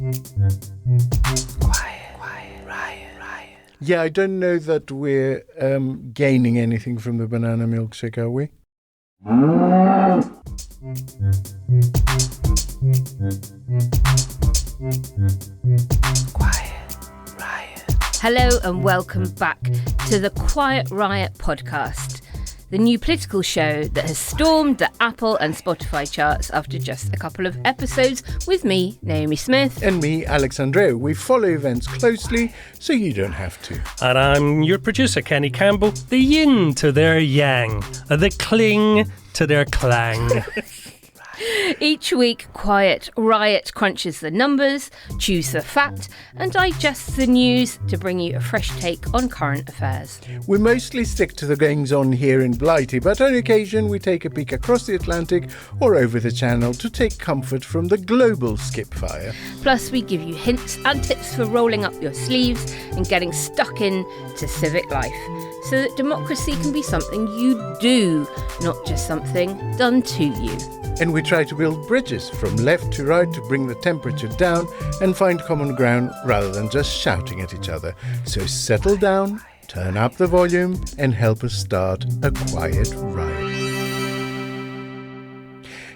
Quiet Riot. Yeah, I don't know that we're gaining anything from the banana milkshake, are we? Quiet Riot. Hello and welcome back to the Quiet Riot podcast, the new political show that has stormed the Apple and Spotify charts after just a couple of episodes with me, Naomi Smith. And me, Andreou. We follow events closely so you don't have to. And I'm your producer, Kenny Campbell. The yin to their yang, the cling to their clang. Each week, Quiet Riot crunches the numbers, chews the fat, and digests the news to bring you a fresh take on current affairs. We mostly stick to the goings on here in Blighty, but on occasion we take a peek across the Atlantic or over the Channel to take comfort from the global skipfire. Plus, we give you hints and tips for rolling up your sleeves and getting stuck in to civic life, so that democracy can be something you do, not just something done to you. And we try to build bridges from left to right to bring the temperature down and find common ground rather than just shouting at each other. So settle down, turn up the volume, and help us start a quiet riot.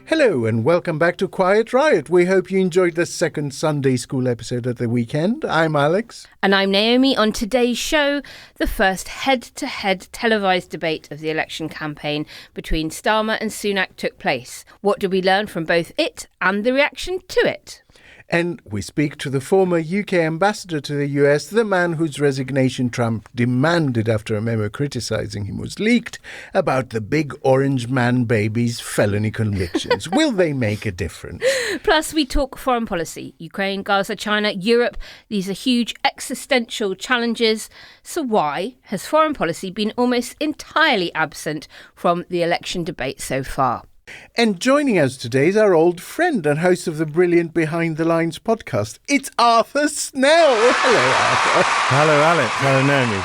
Hello and welcome back to Quiet Riot. We hope you enjoyed the second Sunday school episode of the weekend. I'm Alex. And I'm Naomi. On today's show, the first head-to-head televised debate of the election campaign between Starmer and Sunak took place. What did we learn from both it and the reaction to it? And we speak to the former UK ambassador to the US, the man whose resignation Trump demanded after a memo criticising him was leaked, about the big orange man baby's felony convictions. Will they make a difference? Plus, we talk foreign policy. Ukraine, Gaza, China, Europe. These are huge existential challenges. So why has foreign policy been almost entirely absent from the election debate so far? And joining us today is our old friend and host of the brilliant Behind the Lines podcast. It's Arthur Snell. Hello, Arthur. Hello, Alex. Hello, Naomi.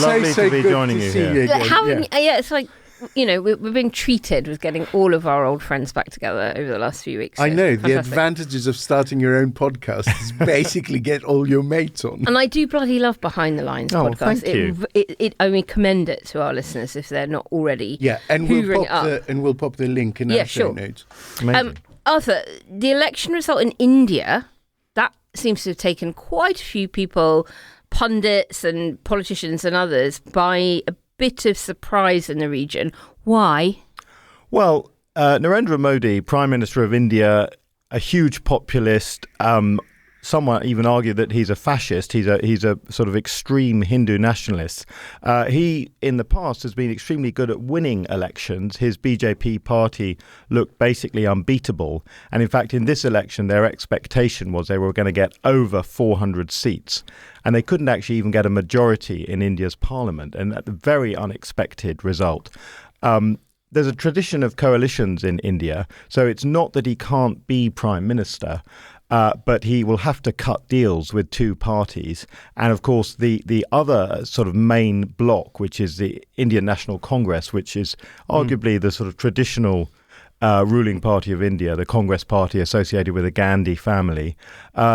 Lovely to be joining you here. It's like, you know, we're being treated with getting all of our old friends back together over the last few weeks. So I know. fantastic. The advantages of starting your own podcast is basically get all your mates on. And I do bloody love Behind the Lines podcast. Thank you. I mean, commend it to our listeners if they're not already. Yeah, and we'll pop the link in our show notes. Arthur, the election result in India, that seems to have taken quite a few people, pundits and politicians and others, by a bit of surprise in the region. Why? Well, Narendra Modi, Prime Minister of India, a huge populist, someone even argued that he's a fascist. He's a sort of extreme Hindu nationalist. He, in the past, has been extremely good at winning elections. His BJP party looked basically unbeatable. And in fact, in this election, their expectation was they were going to get over 400 seats. And they couldn't actually even get a majority in India's parliament. And that's a very unexpected result. There's a tradition of coalitions in India. So it's not that he can't be prime minister. But he will have to cut deals with two parties. And of course, the other sort of main bloc, which is the Indian National Congress, which is arguably the sort of traditional ruling party of India, the Congress party associated with the Gandhi family,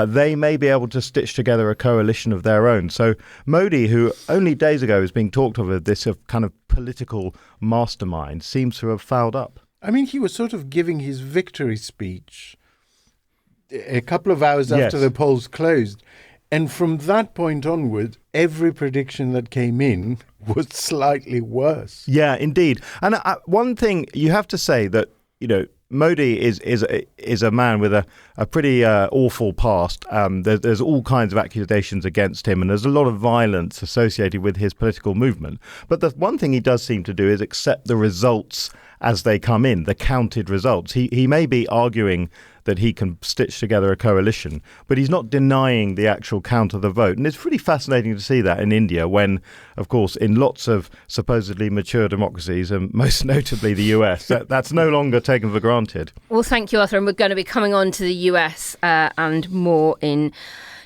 they may be able to stitch together a coalition of their own. So Modi, who only days ago was being talked of as this kind of political mastermind, seems to have fouled up. I mean, he was sort of giving his victory speech a couple of hours after the polls closed. And from that point onward, every prediction that came in was slightly worse. Yeah, indeed. And one thing you have to say that, you know, Modi is a man with a pretty awful past. There's all kinds of accusations against him, and there's a lot of violence associated with his political movement. But the one thing he does seem to do is accept the results as they come in, the counted results. He may be arguing that he can stitch together a coalition, but he's not denying the actual count of the vote. And it's pretty fascinating to see that in India when, of course, in lots of supposedly mature democracies, and most notably the US, that's no longer taken for granted. Well, thank you, Arthur. And we're going to be coming on to the US and more in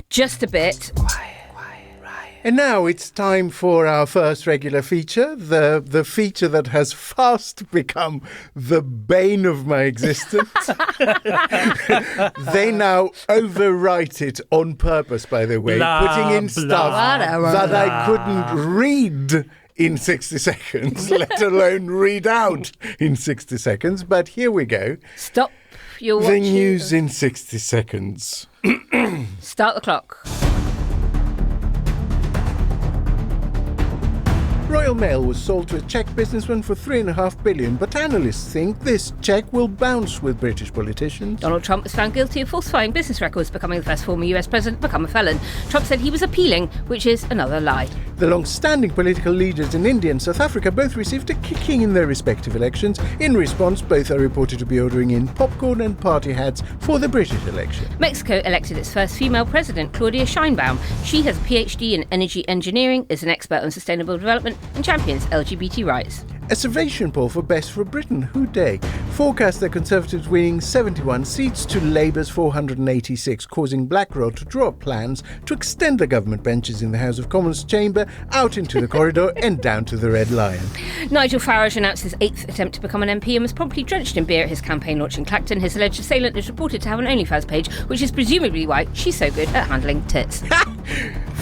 just a bit. Quiet Riot. And now it's time for our first regular feature, the feature that has fast become the bane of my existence. They now overwrite it on purpose, by the way, putting in stuff that I couldn't read in 60 seconds, let alone read out in 60 seconds. But here we go. Stop your watching. The news in 60 seconds. Start the clock. Royal Mail was sold to a Czech businessman for $3.5 billion, but analysts think this cheque will bounce with British politicians. Donald Trump was found guilty of falsifying business records, becoming the first former US president to become a felon. Trump said he was appealing, which is another lie. The long-standing political leaders in India and South Africa both received a kicking in their respective elections. In response, both are reported to be ordering in popcorn and party hats for the British election. Mexico elected its first female president, Claudia Sheinbaum. She has a PhD in energy engineering, is an expert on sustainable development, and champions LGBT rights. A surveyation poll for Best for Britain, who day, forecast the Conservatives winning 71 seats to Labour's 486, causing Blackrock to draw up plans to extend the government benches in the House of Commons chamber out into the corridor and down to the Red Lion. Nigel Farage announced his 8th attempt to become an MP and was promptly drenched in beer at his campaign launch in Clacton. His alleged assailant is reported to have an OnlyFans page, which is presumably why she's so good at handling tits.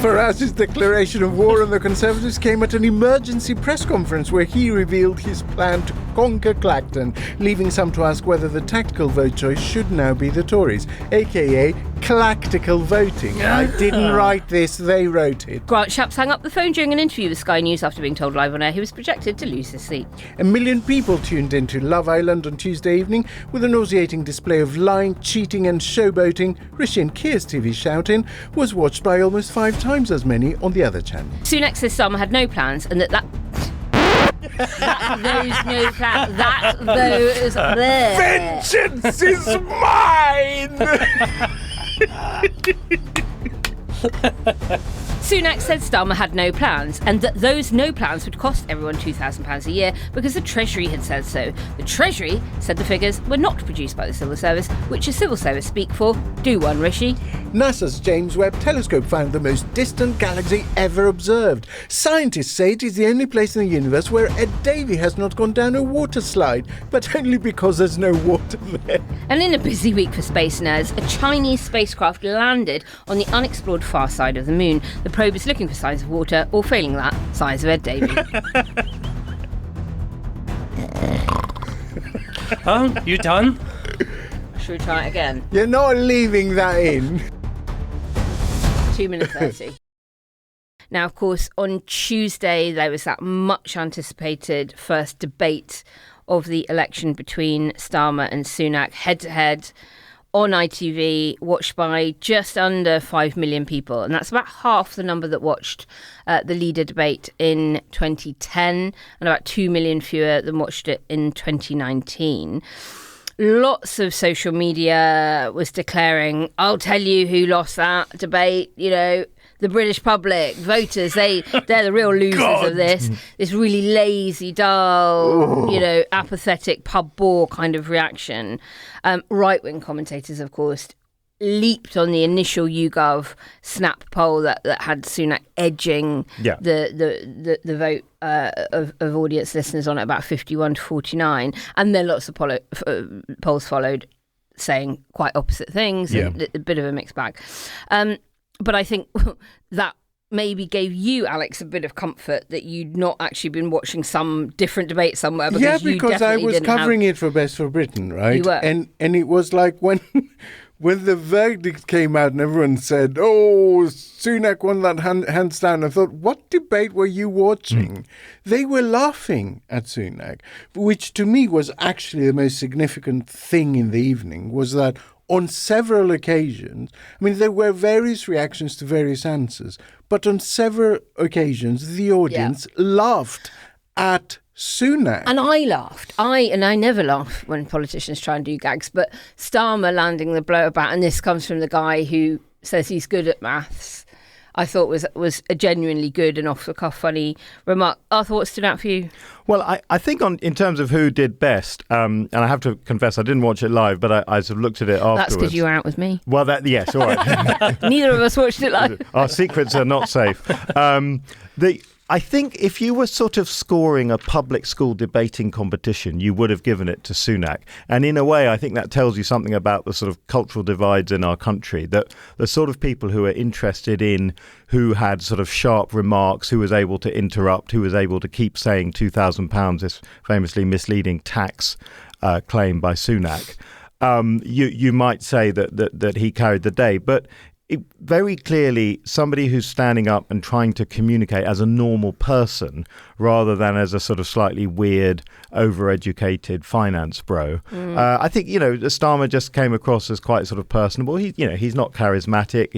Farage's declaration of war on the Conservatives came at an emergency press conference where he revealed his plan to conquer Clacton, leaving some to ask whether the tactical vote choice should now be the Tories, aka clactical voting. I didn't write this, they wrote it. Grant Shapps hung up the phone during an interview with Sky News after being told live on air he was projected to lose his seat. 1 million people tuned into Love Island on Tuesday evening with a nauseating display of lying, cheating and showboating. Rishi and Keir's TV shout-in was watched by almost 5 times as many on the other channel. Sunak says Starmer had no plans and that those no plans. That those there. Vengeance is mine! Sunak said Starmer had no plans and that those no plans would cost everyone £2,000 a year because the Treasury had said so. The Treasury said the figures were not produced by the Civil Service, which is Civil Service speak for do one, Rishi. NASA's James Webb Telescope found the most distant galaxy ever observed. Scientists say it is the only place in the universe where Ed Davey has not gone down a water slide, but only because there's no water there. And in a busy week for space nerds, a Chinese spacecraft landed on the unexplored far side of the moon. The probe is looking for signs of water, or failing that, signs of Ed Davey. Oh, you done? Should we try it again? You're not leaving that in. 2 minutes 30. Now, of course, on Tuesday, there was that much anticipated first debate of the election between Starmer and Sunak, head-to-head on ITV, watched by just under 5 million people. And that's about half the number that watched the leader debate in 2010 and about 2 million fewer than watched it in 2019. Lots of social media was declaring, I'll tell you who lost that debate, you know, the British public, voters, they're the real losers of this. This really lazy, dull, you know, apathetic pub bore kind of reaction. Right-wing commentators, of course, leaped on the initial YouGov Snap poll that had Sunak edging the vote of audience listeners on at about 51 to 49. And then lots of polls followed saying quite opposite things, and a bit of a mixed bag. But I think that maybe gave you, Alex, a bit of comfort that you'd not actually been watching some different debate somewhere. Because I was covering it for Best for Britain, right? You were. And it was like when the verdict came out and everyone said, oh, Sunak won that hands down, I thought, what debate were you watching? They were laughing at Sunak, which to me was actually the most significant thing in the evening, was that on several occasions, I mean, there were various reactions to various answers, but on several occasions, the audience laughed at Sunak. And I laughed. I never laugh when politicians try and do gags, but Starmer landing the blow about, and this comes from the guy who says he's good at maths. I thought was a genuinely good and off-the-cuff funny remark. Arthur, what stood out for you? Well, I think in terms of who did best, and I have to confess I didn't watch it live, but I sort of looked at it afterwards. That's because you were out with me. Well, yes, all right. Neither of us watched it live. Our secrets are not safe. I think if you were sort of scoring a public school debating competition, you would have given it to Sunak. And in a way, I think that tells you something about the sort of cultural divides in our country, that the sort of people who are interested in who had sort of sharp remarks, who was able to interrupt, who was able to keep saying £2,000, this famously misleading tax claim by Sunak, you might say that he carried the day. But very clearly, somebody who's standing up and trying to communicate as a normal person rather than as a sort of slightly weird, overeducated finance bro. I think, Starmer just came across as quite sort of personable. He's not charismatic.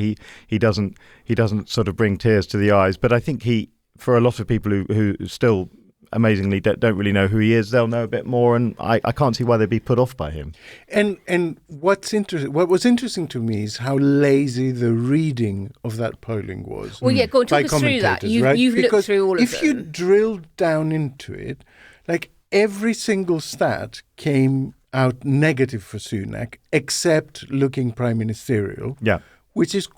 He doesn't sort of bring tears to the eyes. But I think for a lot of people who still amazingly don't really know who he is, they'll know a bit more, and I can't see why they'd be put off by him. And what was interesting to me is how lazy the reading of that polling was. Well, yeah, go on, talk us through that. You've looked through all of them. If you drill down into it, like every single stat came out negative for Sunak, except looking prime ministerial. Yeah. Which is...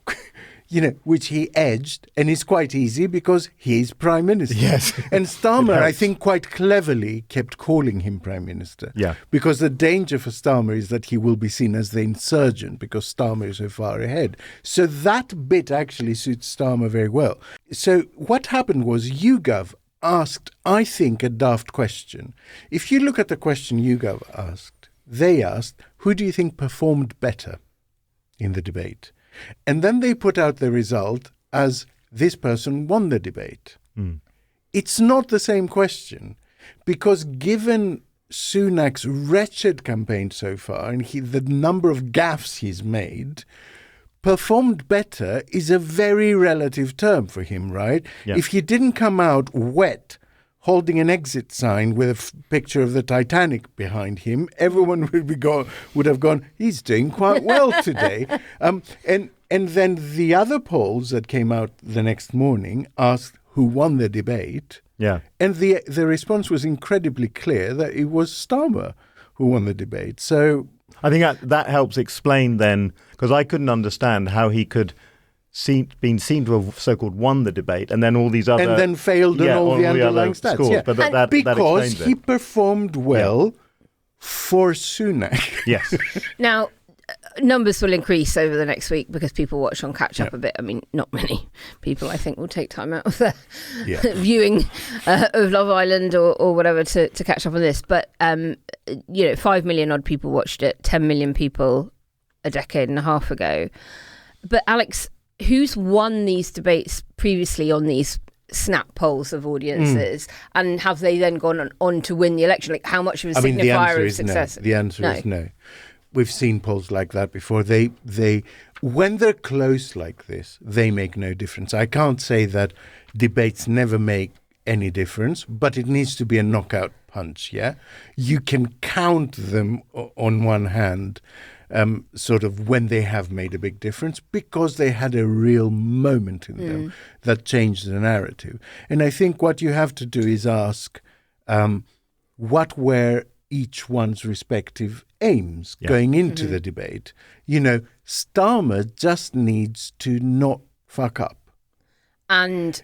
which he edged, and it's quite easy because he's prime minister. Yes. And Starmer, I think, quite cleverly kept calling him prime minister. Yeah. Because the danger for Starmer is that he will be seen as the insurgent because Starmer is so far ahead. So that bit actually suits Starmer very well. So what happened was YouGov asked, I think, a daft question. If you look at the question YouGov asked, they asked, who do you think performed better in the debate? And then they put out the result as this person won the debate. It's not the same question, because given Sunak's wretched campaign so far and the number of gaffes he's made, performed better is a very relative term for him, right? Yeah. If he didn't come out wet, holding an exit sign with a picture of the Titanic behind him, everyone would have gone, he's doing quite well today. And then the other polls that came out the next morning asked who won the debate. Yeah. And the response was incredibly clear that it was Starmer who won the debate. So I think that helps explain then, because I couldn't understand how he could been seen to have so-called won the debate, and then all these other... And then failed on all the underlying stats. Scores, yeah. But that because explains he it. performed well for Sunak. Yes. Now, numbers will increase over the next week because people watch on catch up a bit. I mean, not many people, I think, will take time out of their viewing of Love Island or whatever to catch up on this. But, 5 million odd people watched it, 10 million people a decade and a half ago. But Alex, who's won these debates previously on these snap polls of audiences, and have they then gone on to win the election? Like, how much of a signifier of success? No. The answer is no. We've seen polls like that before. They when they're close like this, they make no difference. I can't say that debates never make any difference, but it needs to be a knockout punch, yeah? You can count them on one hand, sort of when they have made a big difference, because they had a real moment in them that changed the narrative. And I think what you have to do is ask what were each one's respective aims going into the debate. Starmer just needs to not fuck up. And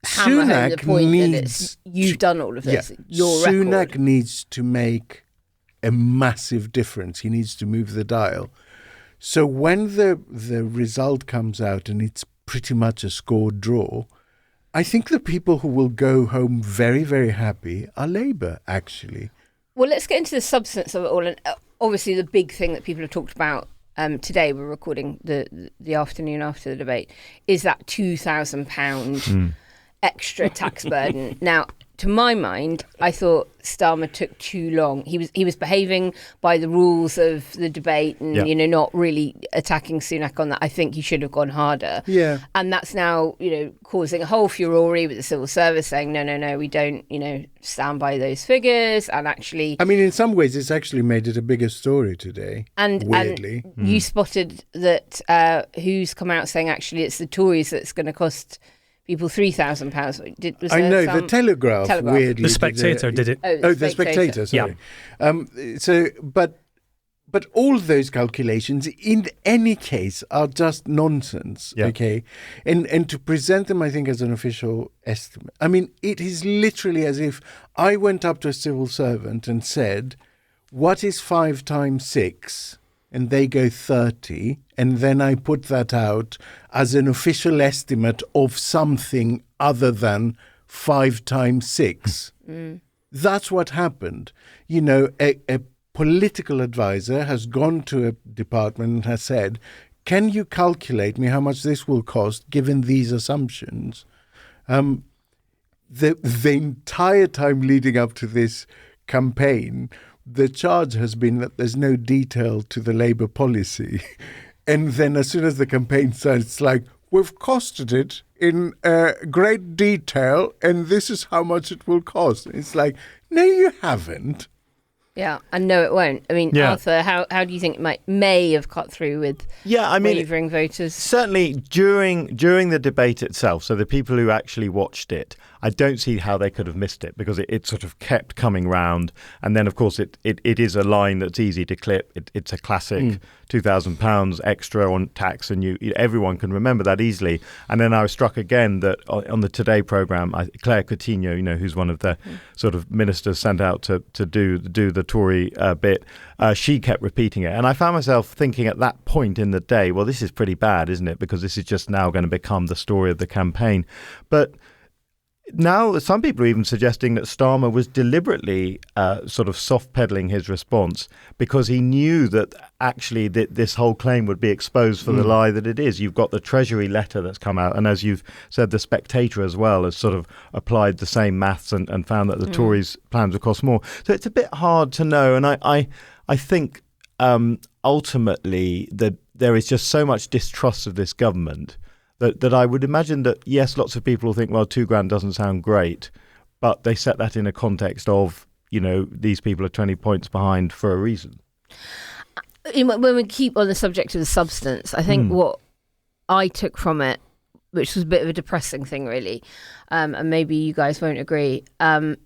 hammer home the point that you've done all of this. Your Sunak record needs to make a massive difference. He needs to move the dial. So when the result comes out and it's pretty much a scored draw, I think the people who will go home very, very happy are Labour, actually. Well, let's get into the substance of it all. And obviously the big thing that people have talked about today, we're recording the afternoon after the debate, is that £2,000 extra tax burden. Now, to my mind, I thought Starmer took too long. He was behaving by the rules of the debate and, not really attacking Sunak on that. I think he should have gone harder. Yeah. And that's now, causing a whole furore with the civil service saying, no, we don't, stand by those figures. And actually... I mean, in some ways, it's actually made it a bigger story today, weirdly. And you spotted that who's come out saying, actually, it's the Tories that's going to cost... people £3,000. I know, the Telegraph. Weirdly. The Spectator did it. Oh, the Spectator, sorry. Yeah. But all those calculations, in any case, are just nonsense, okay? And to present them, I think, as an official estimate. I mean, it is literally as if I went up to a civil servant and said, what is 5 times 6? And they go 30, and then I put that out as an official estimate of something other than 5 times 6. That's what happened. A political advisor has gone to a department and has said, can you calculate me how much this will cost given these assumptions? The entire time leading up to this campaign, the charge has been that there's no detail to the Labour policy. And then as soon as the campaign starts, it's like, we've costed it in great detail and this is how much it will cost. It's like, no, you haven't. Yeah, and no, it won't. I mean, Arthur, how do you think it may have cut through with wavering voters? Certainly during the debate itself, so the people who actually watched it, I don't see how they could have missed it because it sort of kept coming round. And then, of course, it is a line that's easy to clip. It's a classic £2,000 extra on tax, and everyone can remember that easily. And then I was struck again that on the Today programme, Claire Coutinho, who's one of the sort of ministers sent out to do the Tory bit, she kept repeating it. And I found myself thinking at that point in the day, well, this is pretty bad, isn't it? Because this is just now going to become the story of the campaign. But now some people are even suggesting that Starmer was deliberately sort of soft-peddling his response because he knew that actually this whole claim would be exposed for the lie that it is. You've got the Treasury letter that's come out, and as you've said, the Spectator as well has sort of applied the same maths and found that the Tories' plans would cost more. So it's a bit hard to know, and I think ultimately that there is just so much distrust of this government that I would imagine that, yes, lots of people will think, well, £2,000 doesn't sound great, but they set that in a context of, these people are 20 points behind for a reason. When we keep on the subject of the substance, I think what I took from it, which was a bit of a depressing thing, really, and maybe you guys won't agree,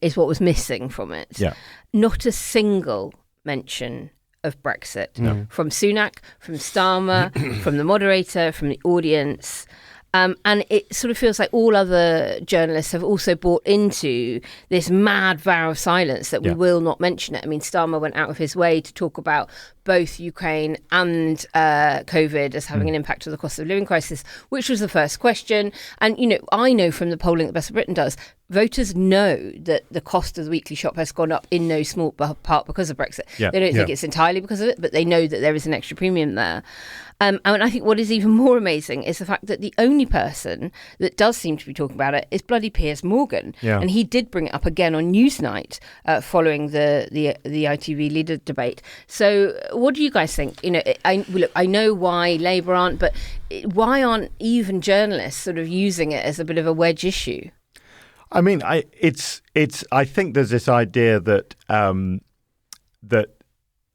is what was missing from it. Yeah. Not a single mention of Brexit from Sunak, from Starmer, from the moderator, from the audience. And it sort of feels like all other journalists have also bought into this mad vow of silence that we will not mention it. I mean, Starmer went out of his way to talk about both Ukraine and COVID as having an impact on the cost of living crisis, which was the first question. And, I know from the polling that Best of Britain does, voters know that the cost of the weekly shop has gone up in no small part because of Brexit. Yeah. They don't think it's entirely because of it, but they know that there is an extra premium there. And I think what is even more amazing is the fact that the only person that does seem to be talking about it is bloody Piers Morgan. Yeah. And he did bring it up again on Newsnight following the ITV leader debate. So what do you guys think? I know why Labour aren't, but why aren't even journalists sort of using it as a bit of a wedge issue? I mean, I think there's this idea that that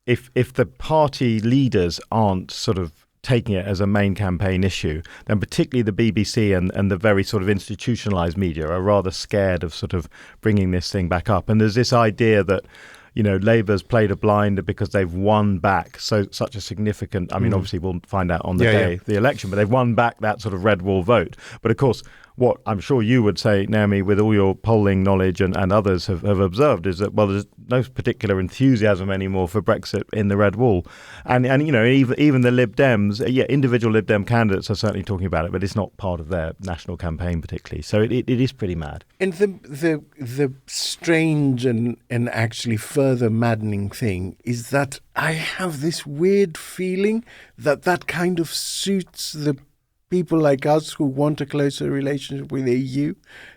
if the party leaders aren't sort of taking it as a main campaign issue, then particularly the BBC and the very sort of institutionalised media are rather scared of sort of bringing this thing back up. And there's this idea that, Labour's played a blinder because they've won back such a significant, I mean, obviously we'll find out on the day of the election, but they've won back that sort of red wall vote. But of course, what I'm sure you would say, Naomi, with all your polling knowledge and others have observed is that, well, there's no particular enthusiasm anymore for Brexit in the red wall. And even the Lib Dems, individual Lib Dem candidates are certainly talking about it, but it's not part of their national campaign particularly. So it is pretty mad. And the strange and actually further maddening thing is that I have this weird feeling that kind of suits the people like us who want a closer relationship with the EU,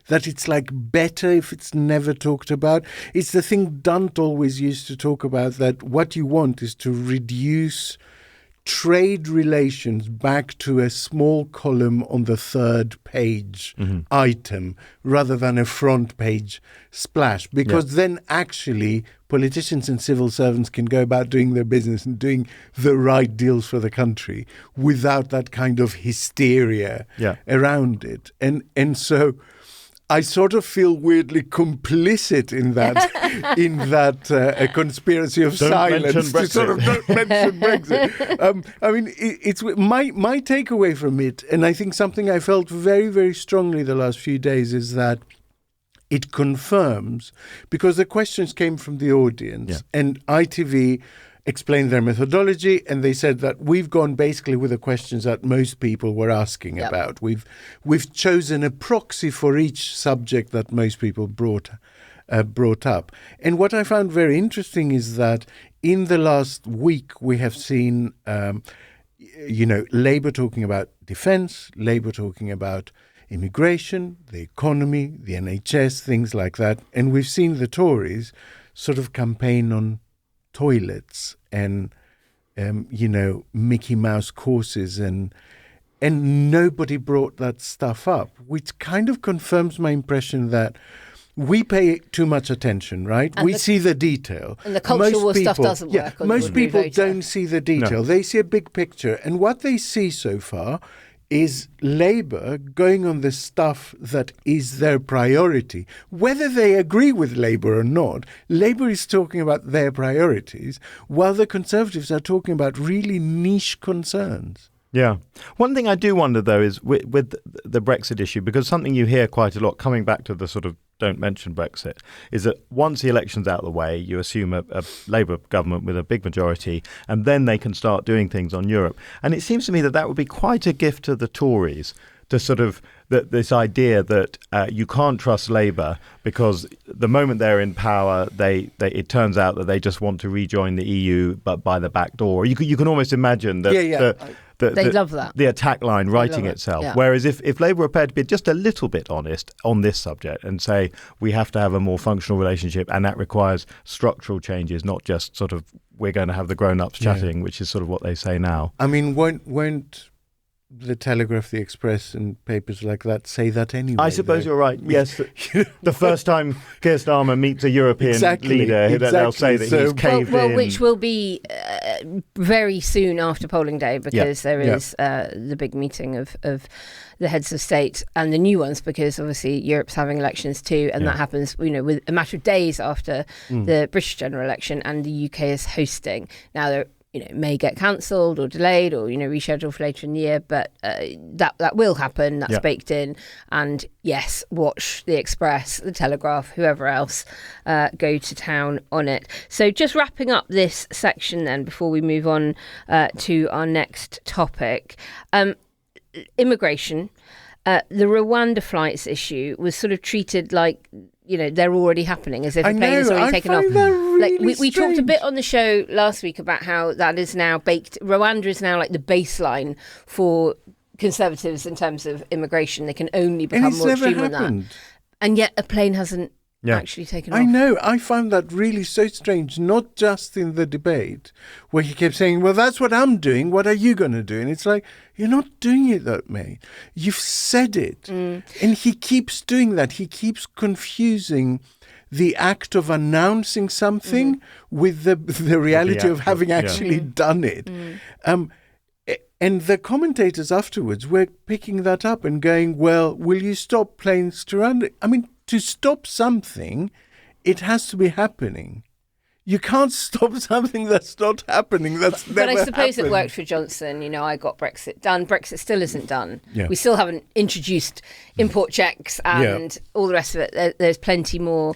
that it's like better if it's never talked about. It's the thing Dunt always used to talk about, that what you want is to reduce trade relations back to a small column on the third page item rather than a front page splash, because then actually politicians and civil servants can go about doing their business and doing the right deals for the country without that kind of hysteria around it. And so I sort of feel weirdly complicit in that a conspiracy of silence to sort of don't mention Brexit. I mean, it's my takeaway from it, and I think something I felt very, very strongly the last few days, is that it confirms, because the questions came from the audience, and ITV explained their methodology, and they said that we've gone basically with the questions that most people were asking about. We've chosen a proxy for each subject that most people brought up. And what I found very interesting is that in the last week we have seen, Labour talking about defence, Labour talking about immigration, the economy, the NHS, things like that, and we've seen the Tories sort of campaign on toilets and Mickey Mouse courses, and nobody brought that stuff up, which kind of confirms my impression that we pay too much attention, right? And we see the detail. And the cultural war stuff doesn't work. Most people don't see the detail. No. They see a big picture. And what they see so far is Labour going on the stuff that is their priority. Whether they agree with Labour or not, Labour is talking about their priorities, while the Conservatives are talking about really niche concerns. Yeah. One thing I do wonder, though, is with the Brexit issue, because something you hear quite a lot, coming back to the sort of don't mention Brexit, is that once the election's out of the way, you assume a Labour government with a big majority, and then they can start doing things on Europe. And it seems to me that would be quite a gift to the Tories, to sort of this idea that you can't trust Labour because the moment they're in power, it turns out that they just want to rejoin the EU, but by the back door. You can almost imagine that. They love that. The attack line writing itself. Yeah. Whereas if Labour are prepared to be just a little bit honest on this subject and say we have to have a more functional relationship, and that requires structural changes, not just sort of we're going to have the grown-ups chatting, which is sort of what they say now. I mean, won't the Telegraph, the Express and papers like that say that anyway? I suppose you're right. Yes. The first time Keir Starmer meets a European leader, they'll say that he's caved in. Which will be very soon after polling day, because there is the big meeting of the heads of state and the new ones, because obviously Europe's having elections too, and that happens, with a matter of days after the British general election, and the UK is hosting. Now, they're may get cancelled or delayed or, rescheduled for later in the year, but that will happen. That's baked in. And yes, watch the Express, the Telegraph, whoever else go to town on it. So just wrapping up this section then, before we move on to our next topic, immigration. The Rwanda flights issue was sort of treated like, they're already happening, as if the plane has already taken off. Really we talked a bit on the show last week about how that is now baked. Rwanda is now like the baseline for Conservatives in terms of immigration. They can only become more extreme than that. And yet a plane hasn't actually taken off. I know. I found that really so strange, not just in the debate where he kept saying, well, that's what I'm doing. What are you going to do? And it's like, you're not doing it that way. You've said it. And he keeps doing that. He keeps confusing the act of announcing something with the reality of having actually done it. And the commentators afterwards were picking that up and going, well, will you stop planes to run? I mean, to stop something, it has to be happening. You can't stop something that's not happening. That's never happened. But I suppose it worked for Johnson. I got Brexit done. Brexit still isn't done. Yeah. We still haven't introduced import checks and all the rest of it. There's plenty more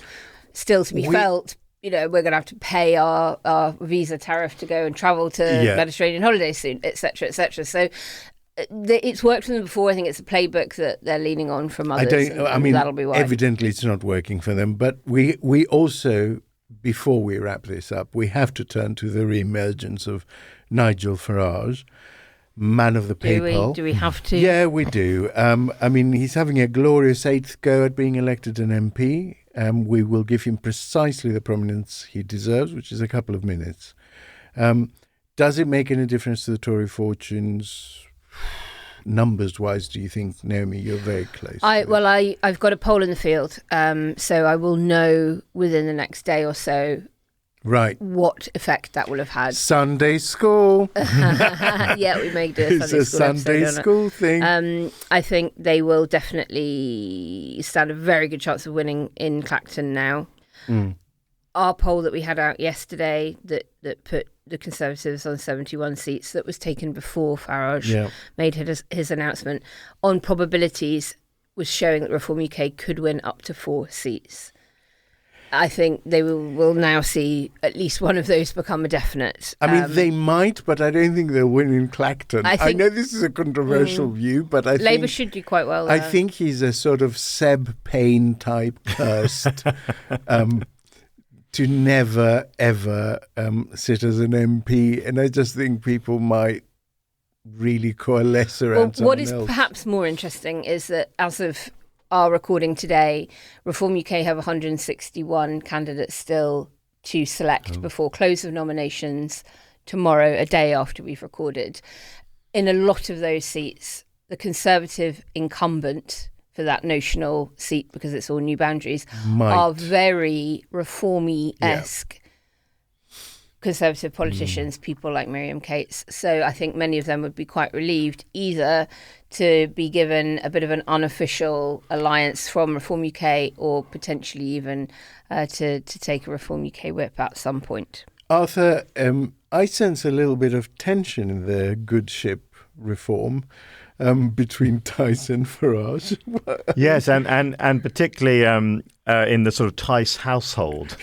still to be felt. We're going to have to pay our visa tariff to go and travel to Mediterranean holidays soon, etc., etc. So it's worked for them before. I think it's a playbook that they're leaning on from others. That'll be why. Evidently it's not working for them. But we also, before we wrap this up, we have to turn to the re-emergence of Nigel Farage. man of the people. Do we have to? Yeah, we do. I mean, he's having a glorious 8th go at being elected an MP. We will give him precisely the prominence he deserves, which is a couple of minutes. Does it make any difference to the Tory fortunes? Numbers-wise, do you think, Naomi, you're very close? I've got a poll in the field, so I will know within the next day or so what effect that will have had. Sunday school. Yeah, we may do a Sunday school It's a Sunday school thing. I think they will definitely stand a very good chance of winning in Clacton now. Our poll that we had out yesterday that put the Conservatives on 71 seats, that was taken before Farage made his announcement, on probabilities was showing that Reform UK could win up to 4 seats. I think they will now see at least one of those become a definite. I mean, they might, but I don't think they'll win in Clacton. I know this is a controversial view, but I think Labour should do quite well there. I think he's a sort of Seb Payne type cursed to never, ever sit as an MP. And I just think people might really coalesce around someone what is else. Perhaps more interesting is that as of our recording today, Reform UK have 161 candidates still to select before close of nominations tomorrow, a day after we've recorded. In a lot of those seats, the Conservative incumbent for that notional seat, because it's all new boundaries, are very reformy-esque Conservative politicians, people like Miriam Cates. So I think many of them would be quite relieved either to be given a bit of an unofficial alliance from Reform UK or potentially even to take a Reform UK whip at some point. Arthur, I sense a little bit of tension in the good ship reform between Tice and Farage. Yes, and particularly in the sort of Tice household.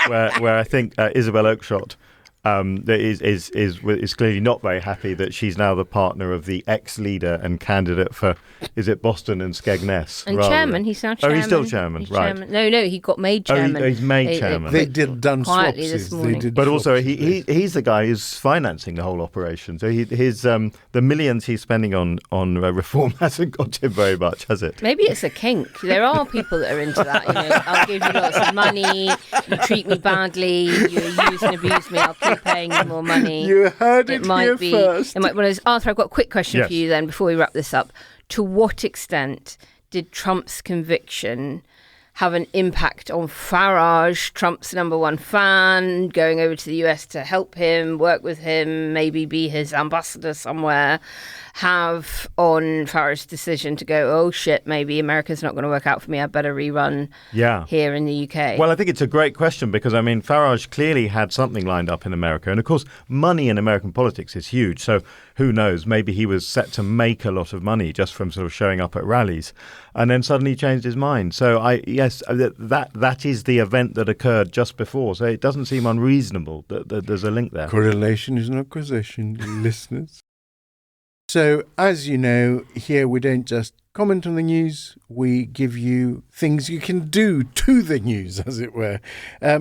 where I think Isabel Oakeshott is clearly not very happy that she's now the partner of the ex-leader and candidate for, is it Boston and Skegness? And chairman, he's now chairman. Oh, he's still chairman, right. Chairman. No, he got made chairman. He's made chairman. They did done quietly swapsies. this morning. But also, he's the guy who's financing the whole operation. So the millions he's spending on reform hasn't got him very much, has it? Maybe it's a kink. There are people that are into that. You know, I'll give you lots of money. You treat me badly. You use and abuse me. I'll keep paying you more money. You heard it here first. It might be one of those. Arthur, I've got a quick question Yes. for you then before we wrap this up. To what extent did Trump's conviction have an impact on Farage, Trump's number one fan, going over to the US to help him, work with him, maybe be his ambassador somewhere, have on Farage's decision to go, oh shit, maybe America's not going to work out for me, I better rerun here in the UK? Well, I think it's a great question because, I mean, Farage clearly had something lined up in America. And, of course, money in American politics is huge. So who knows? Maybe he was set to make a lot of money just from sort of showing up at rallies and then suddenly changed his mind. So, that is the event that occurred just before. So it doesn't seem unreasonable that there's a link there. Correlation is not causation, listeners. So, as you know, here we don't just comment on the news, we give you things you can do to the news, as it were.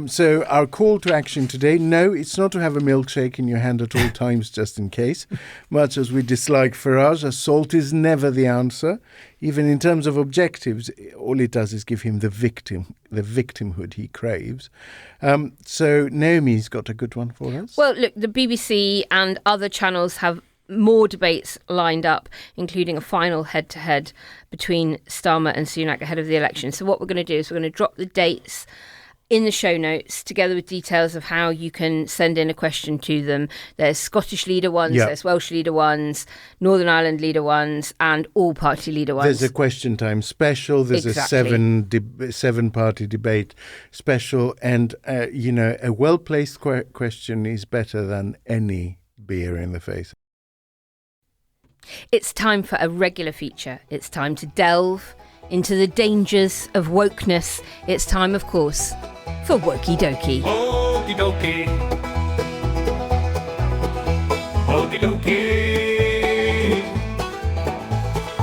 So our call to action today, no, it's not to have a milkshake in your hand at all times, just in case. Much as we dislike Farage, assault is never the answer. Even in terms of objectives, all it does is give him the victimhood he craves. So Naomi's got a good one for us. Well, look, the BBC and other channels have more debates lined up, including a final head-to-head between Starmer and Sunak ahead of the election. So what we're going to do is we're going to drop the dates in the show notes, together with details of how you can send in a question to them. There's Scottish leader ones, there's Welsh leader ones, Northern Ireland leader ones, and all-party leader ones. There's a question time special. There's a seven-party debate special. And, a well-placed question is better than any beer in the face. It's time for a regular feature. It's time to delve into the dangers of wokeness. It's time, of course, for Wokey Dokey. Wokey Dokey. Wokey Dokey.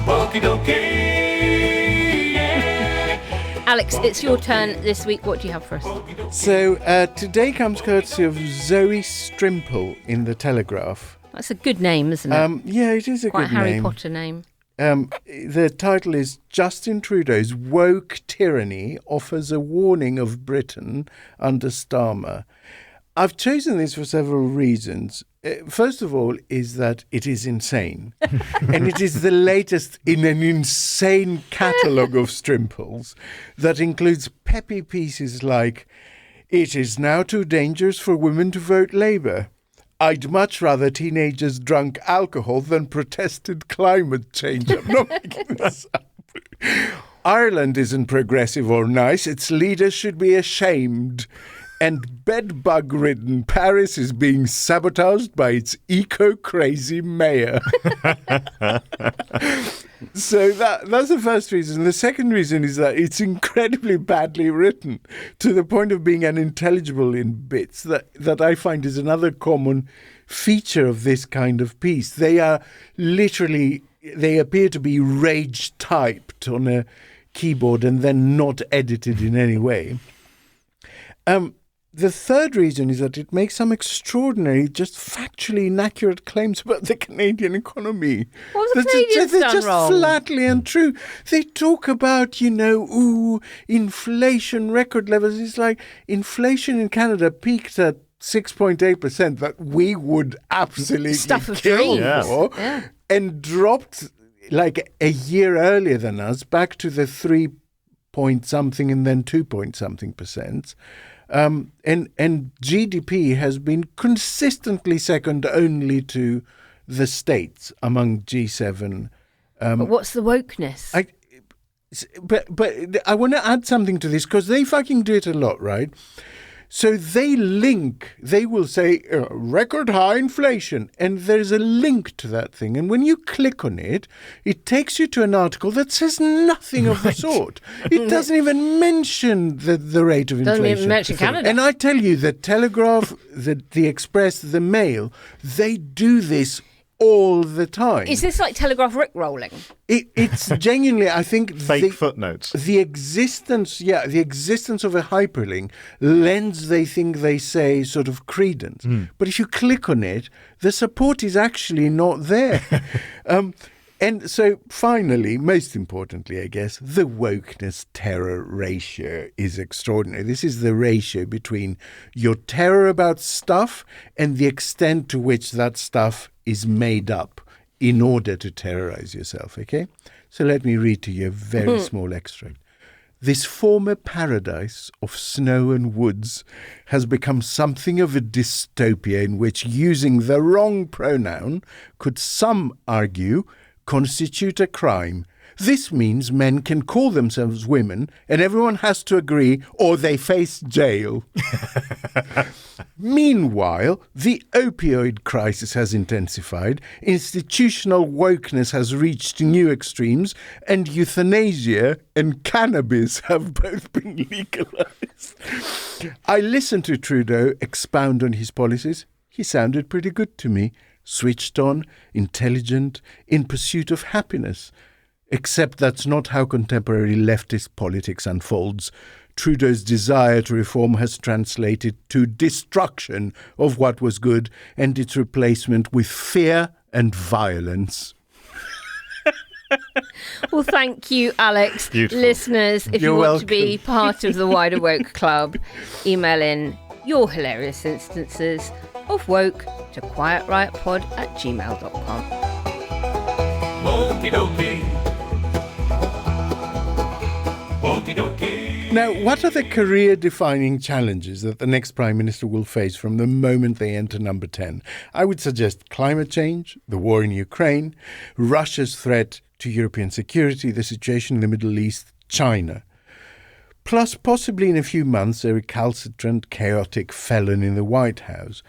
Wokey Dokey. Yeah. Alex, it's your turn this week. What do you have for us? So today comes courtesy of Zoe Strimple in The Telegraph. That's a good name, isn't it? Yeah, it is a Quite good a Harry name. Potter name. The title is Justin Trudeau's Woke Tyranny Offers a Warning of Britain Under Starmer. I've chosen this for several reasons. First of all is that it is insane. And it is the latest in an insane catalogue of strimples that includes peppy pieces like, "It is now too dangerous for women to vote Labour. I'd much rather teenagers drunk alcohol than protested climate change." I'm not making this up. "Ireland isn't progressive or nice. Its leaders should be ashamed. And bedbug-ridden Paris is being sabotaged by its eco-crazy mayor." So that's the first reason. The second reason is that it's incredibly badly written to the point of being unintelligible in bits that I find is another common feature of this kind of piece. They appear to be rage typed on a keyboard and then not edited in any way. The third reason is that it makes some extraordinary, just factually inaccurate claims about the Canadian economy. What have the Canadians They're done just wrong? flatly untrue. They talk about, inflation record levels. It's like inflation in Canada peaked at 6.8% that we would absolutely Stuff of kill dreams. for, Yeah. and dropped like a year earlier than us back to the 3 point something and then 2 point something percent. And GDP has been consistently second only to the States among G7. But what's the wokeness? But I want to add something to this because they fucking do it a lot, right? So they will say record high inflation, and there's a link to that thing. And when you click on it, it takes you to an article that says nothing of the sort. It doesn't even mention the rate of inflation. Doesn't even mention Canada. And I tell you, the Telegraph, the Express, the Mail, they do this all the time. Is this like Telegraph Rickrolling? It's genuinely, I think, Fake footnotes. The existence of a hyperlink lends, they say, sort of credence. But if you click on it, the support is actually not there. And so finally, most importantly, I guess, the wokeness terror ratio is extraordinary. This is the ratio between your terror about stuff and the extent to which that stuff is made up in order to terrorize yourself, okay? So let me read to you a very small extract. This former paradise of snow and woods has become something of a dystopia in which using the wrong pronoun could, some argue, constitute a crime. This means men can call themselves women and everyone has to agree or they face jail. Meanwhile, the opioid crisis has intensified, institutional wokeness has reached new extremes, and euthanasia and cannabis have both been legalized. I listened to Trudeau expound on his policies. He sounded pretty good to me. Switched on, intelligent, in pursuit of happiness. Except that's not how contemporary leftist politics unfolds. Trudeau's desire to reform has translated to destruction of what was good and its replacement with fear and violence. Well, thank you, Alex. Beautiful. Listeners, if You're you want welcome. to be part of the wider Woke Club, email in your hilarious instances of woke to quietriotpod@gmail.com. Wokey Dokey. Wokey Dokey. Now, what are the career-defining challenges that the next Prime Minister will face from the moment they enter number 10? I would suggest climate change, the war in Ukraine, Russia's threat to European security, the situation in the Middle East, China. Plus, possibly in a few months, a recalcitrant, chaotic felon in the White House.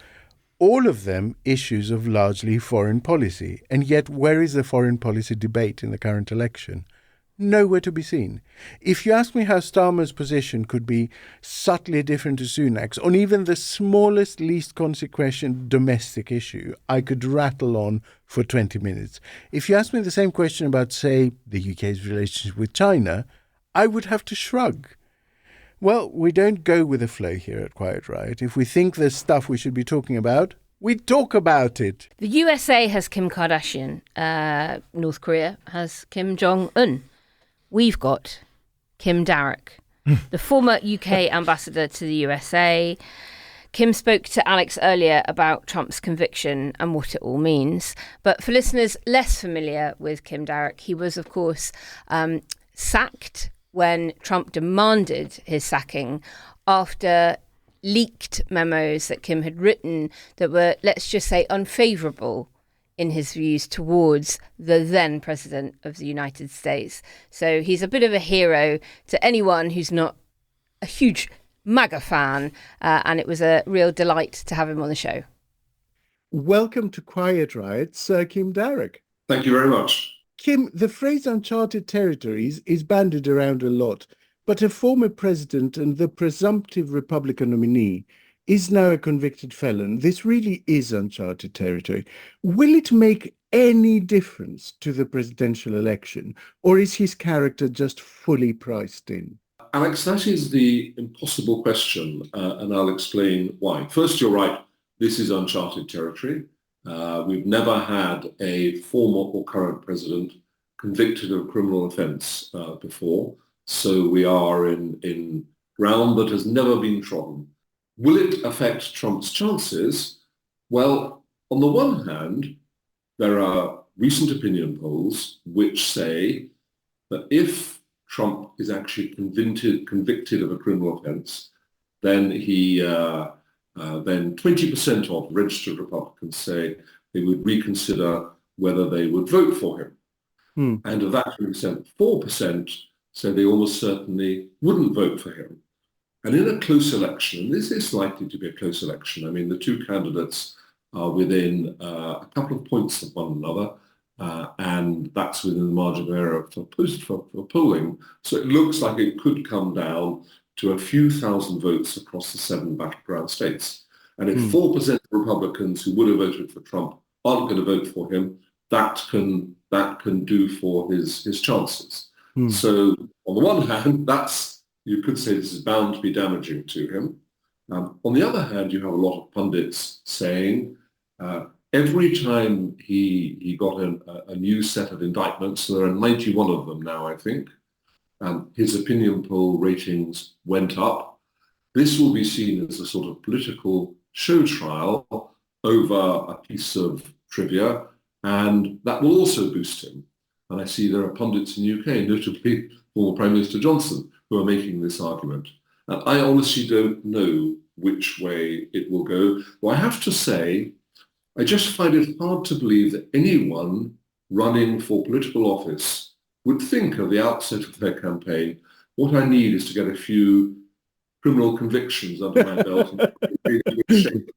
All of them issues of largely foreign policy. And yet, where is the foreign policy debate in the current election? Nowhere to be seen. If you ask me how Starmer's position could be subtly different to Sunak's on even the smallest, least consequential domestic issue, I could rattle on for 20 minutes. If you ask me the same question about, say, the UK's relationship with China, I would have to shrug. Well, we don't go with the flow here at Quiet Riot. If we think there's stuff we should be talking about, We talk about it. The USA has Kim Kardashian. North Korea has Kim Jong-un. We've got Kim Darroch, the former UK ambassador to the USA. Kim spoke to Alex earlier about Trump's conviction and what it all means. But for listeners less familiar with Kim Darroch, he was, of course, sacked when Trump demanded his sacking after leaked memos that Kim had written that were, let's just say, unfavourable in his views towards the then President of the United States. So he's a bit of a hero to anyone who's not a huge MAGA fan, and it was a real delight to have him on the show. Welcome to Quiet Riot, Sir Kim Darroch. Thank you very much. Kim, the phrase uncharted territories is bandied around a lot, but a former president and the presumptive Republican nominee is now a convicted felon. This really is uncharted territory. Will it make any difference to the presidential election, or is his character just fully priced in? Alex, that is the impossible question, and I'll explain why. First, you're right, this is uncharted territory. We've never had a former or current president convicted of a criminal offence before, so we are in ground that has never been trodden. Will it affect Trump's chances? Well, on the one hand, there are recent opinion polls which say that if Trump is actually convicted of a criminal offence, then then 20% of registered Republicans say they would reconsider whether they would vote for him. And of that 20%, 4% say they almost certainly wouldn't vote for him. And in a close election, and this is likely to be a close election, I mean, the two candidates are within a couple of points of one another, and that's within the margin of error for polling. So it looks like it could come down to a few thousand votes across the 7 battleground states. And if 4% of Republicans who would have voted for Trump aren't going to vote for him, that can do for his chances. So on the one hand, you could say this is bound to be damaging to him. On the other hand, you have a lot of pundits saying every time he got a new set of indictments, there are 91 of them now, I think, his opinion poll ratings went up. This will be seen as a sort of political show trial over a piece of trivia, and that will also boost him. And I see there are pundits in the UK, notably former Prime Minister Johnson, who are making this argument. And I honestly don't know which way it will go. Well, I have to say, I just find it hard to believe that anyone running for political office would think at the outset of their campaign, what I need is to get a few criminal convictions under my belt and be in good shape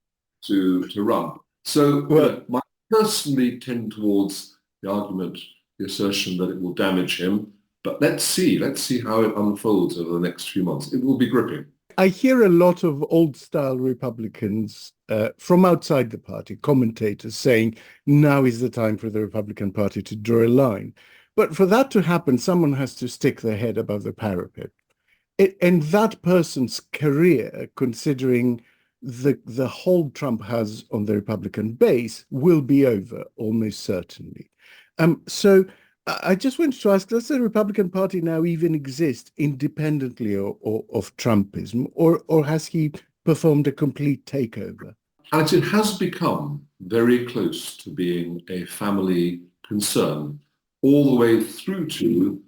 to run. So I personally tend towards the argument, the assertion that it will damage him. But let's see how it unfolds over the next few months. It will be gripping. I hear a lot of old-style Republicans from outside the party, commentators saying now is the time for the Republican Party to draw a line. But for that to happen, someone has to stick their head above the parapet. And that person's career, considering the hold Trump has on the Republican base, will be over almost certainly. So I just wanted to ask, does the Republican Party now even exist independently of Trumpism, or has he performed a complete takeover? Alex, it has become very close to being a family concern, all the way through to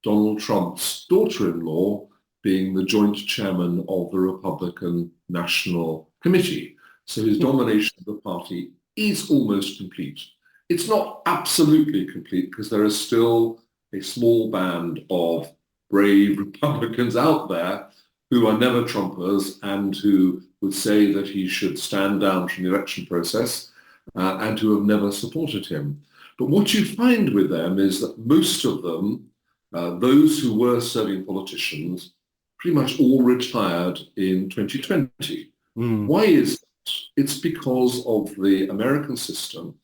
Donald Trump's daughter-in-law being the joint chairman of the Republican National Committee. So his domination of the party is almost complete. It's not absolutely complete because there is still a small band of brave Republicans out there who are never Trumpers and who would say that he should stand down from the election process and who have never supported him. But what you find with them is that most of them, those who were serving politicians, pretty much all retired in 2020. Why is that? It's because of the American system.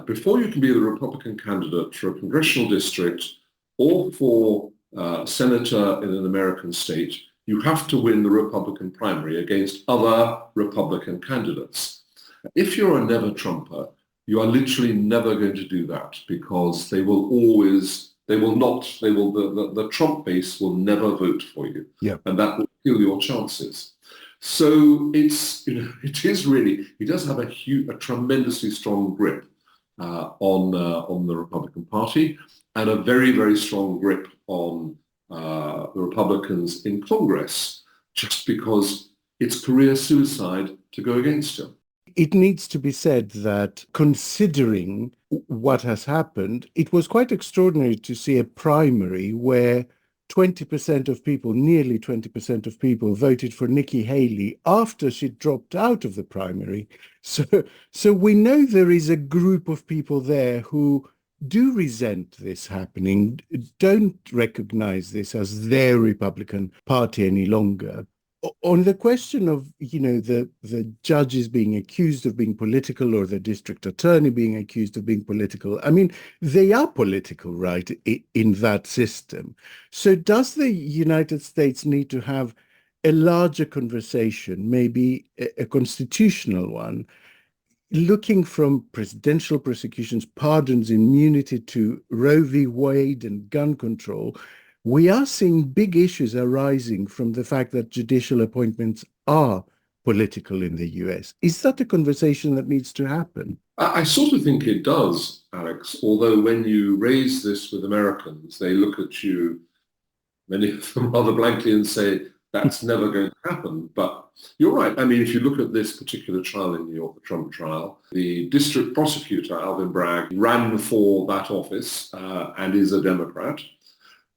Before you can be the Republican candidate for a congressional district or for senator in an American state, you have to win the Republican primary against other Republican candidates. If you're a never Trumper, you are literally never going to do that because the Trump base will never vote for you. Yeah. And that will kill your chances. So he does have a tremendously strong grip on the Republican Party and a very, very strong grip on the Republicans in Congress, just because it's career suicide to go against him. It needs to be said that considering what has happened, it was quite extraordinary to see a primary where 20% of people, nearly 20% of people, voted for Nikki Haley after she dropped out of the primary. So we know there is a group of people there who do resent this happening, don't recognize this as their Republican Party any longer. On the question of, the judges being accused of being political or the district attorney being accused of being political, I mean, they are political, right, in that system. So does the United States need to have a larger conversation, maybe a constitutional one, looking from presidential prosecutions, pardons, immunity to Roe v. Wade and gun control? We are seeing big issues arising from the fact that judicial appointments are political in the US. Is that a conversation that needs to happen? I sort of think it does, Alex, although when you raise this with Americans, they look at you, many of them rather blankly, and say, that's never going to happen. But you're right. I mean, if you look at this particular trial in New York, the Trump trial, the district prosecutor, Alvin Bragg, ran for that office and is a Democrat.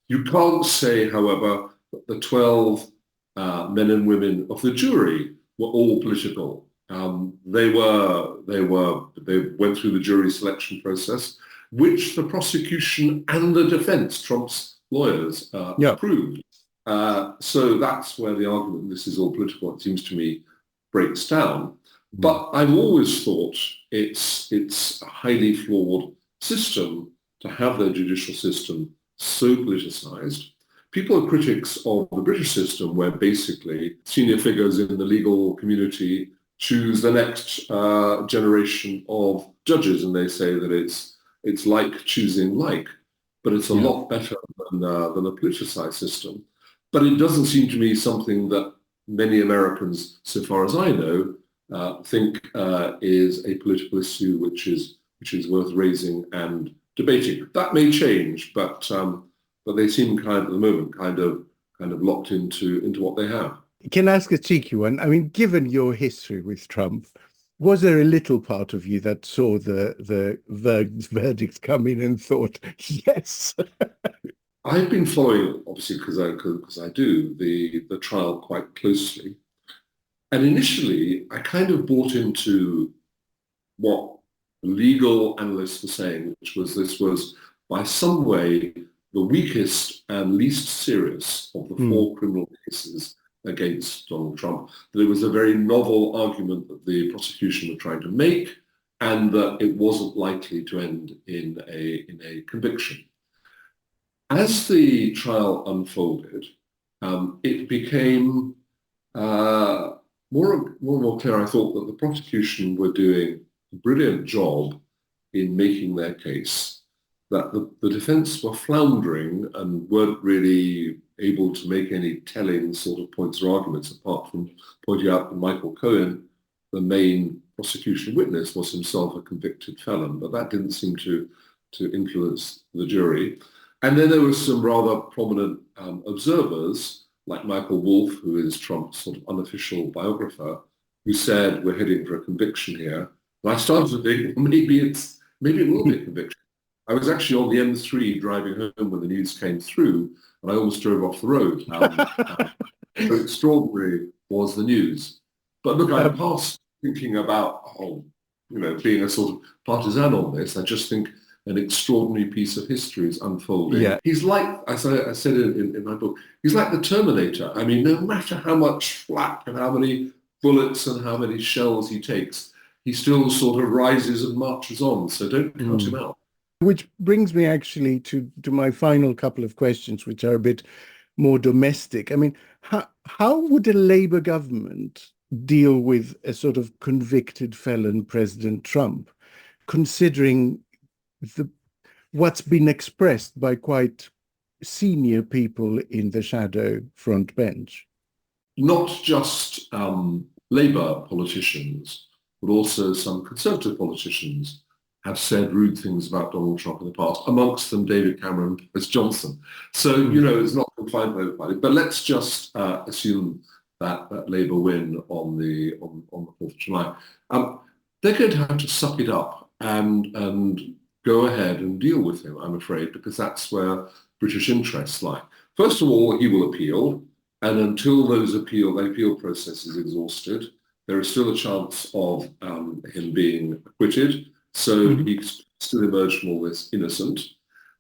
You can't say, however, that the 12 men and women of the jury were all political. They went through the jury selection process, which the prosecution and the defense, Trump's lawyers, approved. So that's where the argument, this is all political, it seems to me, breaks down. But I've always thought it's a highly flawed system to have the judicial system so politicized. People are critics of the British system, where basically senior figures in the legal community choose the next generation of judges, and they say that it's like choosing like, but it's a lot better than a politicized system. But it doesn't seem to me something that many Americans, so far as I know, think is a political issue which is worth raising and debating. That may change, but they seem at the moment kind of locked into what they have. Can I ask a cheeky one? I mean, given your history with Trump, was there a little part of you that saw the verdict come in and thought, yes? I've been following, obviously, because I do, the trial quite closely. And initially, I kind of bought into what legal analysts were saying, which was this was, by some way, the weakest and least serious of the four criminal cases against Donald Trump, that it was a very novel argument that the prosecution were trying to make, and that it wasn't likely to end in a conviction. As the trial unfolded, it became more and more clear, I thought, that the prosecution were doing a brilliant job in making their case, that the defense were floundering and weren't really able to make any telling sort of points or arguments, apart from pointing out that Michael Cohen, the main prosecution witness, was himself a convicted felon, but that didn't seem to influence the jury. And then there were some rather prominent observers, like Michael Wolff, who is Trump's sort of unofficial biographer, who said, we're heading for a conviction here. And I started to think, well, maybe it will be a conviction. I was actually on the M3 driving home when the news came through, and I almost drove off the road. So extraordinary was the news. But look, I'm past thinking about being a sort of partisan on this. I just think an extraordinary piece of history is unfolding. Yeah. He's like, as I said in my book, he's like the Terminator. I mean, no matter how much flak and how many bullets and how many shells he takes, he still sort of rises and marches on. So don't count him out. Which brings me actually to my final couple of questions, which are a bit more domestic. I mean, how would a Labour government deal with a sort of convicted felon President Trump, considering what's been expressed by quite senior people in the shadow front bench? Not just Labour politicians, but also some Conservative politicians have said rude things about Donald Trump in the past, amongst them David Cameron, Boris Johnson. So, it's not confined to everybody. But let's just assume that Labour win on the 4th of July. They're going to have to suck it up and go ahead and deal with him, I'm afraid, because that's where British interests lie. First of all, he will appeal, and until the appeal process is exhausted, there is still a chance of him being acquitted, so he can still emerge from all this innocent.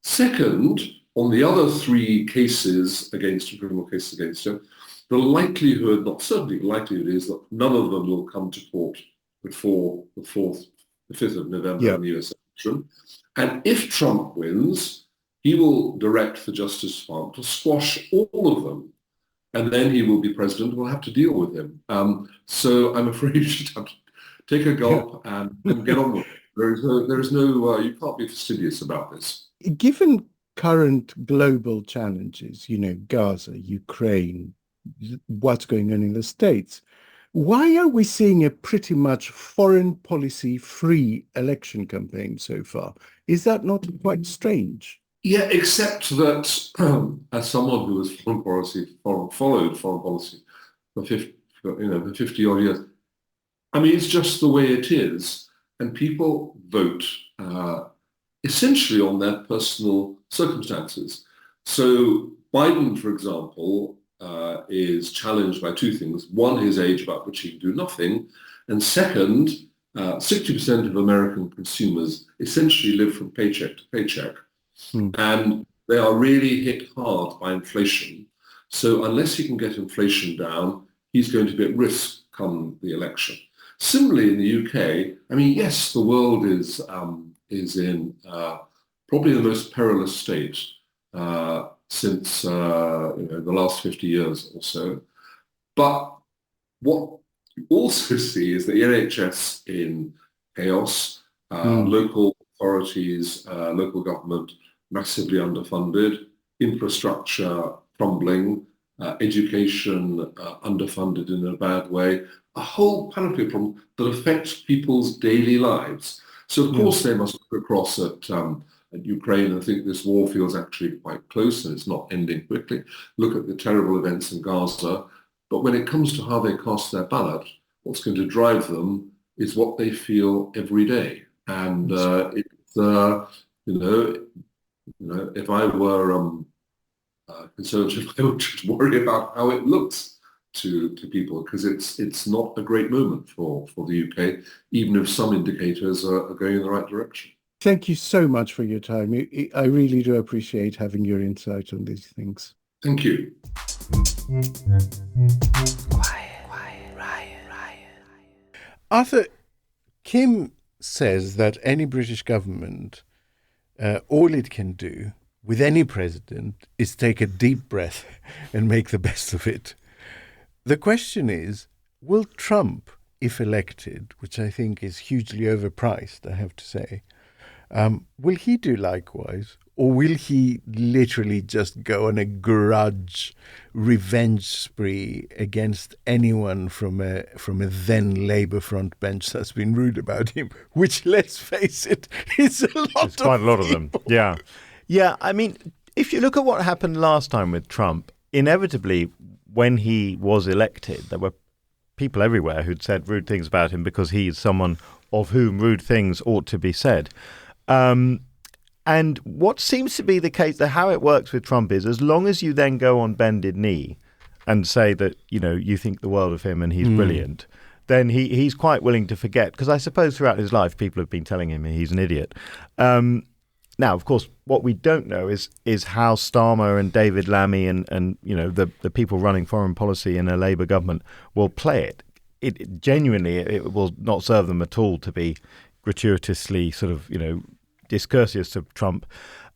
Second, on the other three criminal cases against him, the likelihood, not certainly, the likelihood is that none of them will come to court before the 5th of November in the US election. And if Trump wins, he will direct the Justice Department to squash all of them. And then he will be president. We'll have to deal with him. So I'm afraid you should have to take a gulp and get on with it. There is no you can't be fastidious about this. Given current global challenges, Gaza, Ukraine, what's going on in the States, why are we seeing a pretty much foreign policy free election campaign so far? Is that not quite strange? Yeah, except that as someone who has followed foreign policy for 50 odd years, it's just the way it is, and people vote essentially on their personal circumstances. So Biden, for example, is challenged by two things. One, his age, about which he can do nothing, and second, 60% of American consumers essentially live from paycheck to paycheck. And they are really hit hard by inflation. So unless he can get inflation down, he's going to be at risk come the election. Similarly, in the UK, yes, the world is in probably the most perilous state since the last 50 years or so. But what you also see is the NHS in chaos, local authorities, local government massively underfunded, infrastructure crumbling, education underfunded in a bad way, a whole panoply of problems that affect people's daily lives. So of course they must look across at Ukraine and think this war feels actually quite close and it's not ending quickly. Look at the terrible events in Gaza. But when it comes to how they cast their ballot, what's going to drive them is what they feel every day. And if I were Conservative, I would just worry about how it looks to people, because it's not a great moment for the UK, even if some indicators are going in the right direction. Thank you so much for your time. I really do appreciate having your insight on these things. Thank you. Arthur, Kim says that any British government, all it can do with any president is take a deep breath and make the best of it. The question is, will Trump, if elected, which I think is hugely overpriced, I have to say, will he do likewise? Or will he literally just go on a grudge revenge spree against anyone from a then Labour front bench that's been rude about him? Which, let's face it, is quite a lot of them. Yeah. Yeah, if you look at what happened last time with Trump, inevitably, when he was elected, there were people everywhere who'd said rude things about him because he's someone of whom rude things ought to be said. And what seems to be the case, how it works with Trump is, as long as you then go on bended knee and say that, you think the world of him and he's brilliant, then he's quite willing to forget. Because I suppose throughout his life, people have been telling him he's an idiot. Now, of course, what we don't know is how Starmer and David Lammy and the people running foreign policy in a Labour government will play it. It genuinely, it will not serve them at all to be gratuitously sort of, discourteous to Trump.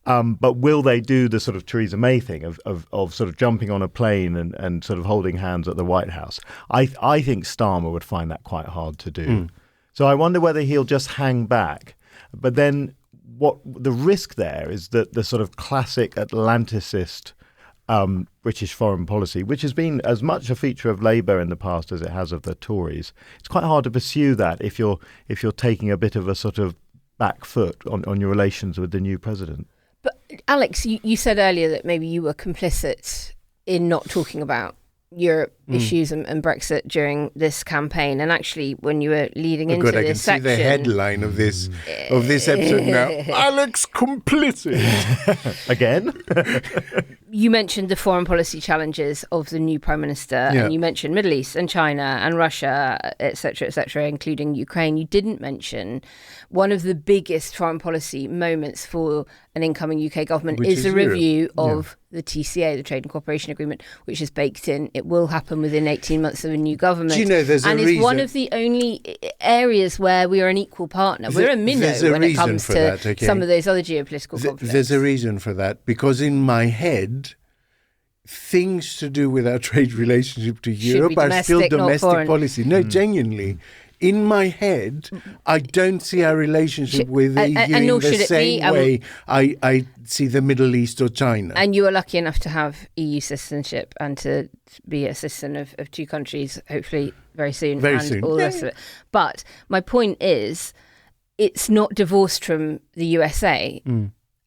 But will they do the sort of Theresa May thing of sort of jumping on a plane and sort of holding hands at the White House? I think Starmer would find that quite hard to do. So I wonder whether he'll just hang back. But then what the risk there is that the sort of classic Atlanticist British foreign policy, which has been as much a feature of Labour in the past as it has of the Tories, it's quite hard to pursue that if you're taking a bit of a sort of back foot on your relations with the new president. But Alex, you said earlier that maybe you were complicit in not talking about Europe issues and Brexit during this campaign, and actually when you were leading into I this can section, see the headline of this episode now. Alex complicit Again? You mentioned the foreign policy challenges of the new Prime Minister, and you mentioned Middle East and China and Russia, etc., including Ukraine. You didn't mention one of the biggest foreign policy moments for an incoming UK government is the review of the TCA, the Trade and Cooperation Agreement, which is baked in. It will happen within 18 months of a new government. Do you know, there's and a it's reason. One of the only areas where we are an equal partner. We're a minnow when it comes to some of those other geopolitical conflicts. There's a reason for that, because in my head, things to do with our trade relationship to Europe are still domestic policy. No, genuinely. In my head, I don't see our relationship with the EU in the same way I see the Middle East or China. And you are lucky enough to have EU citizenship and to be a citizen of two countries, hopefully very soon. All the rest of it. But my point is, it's not divorced from the USA.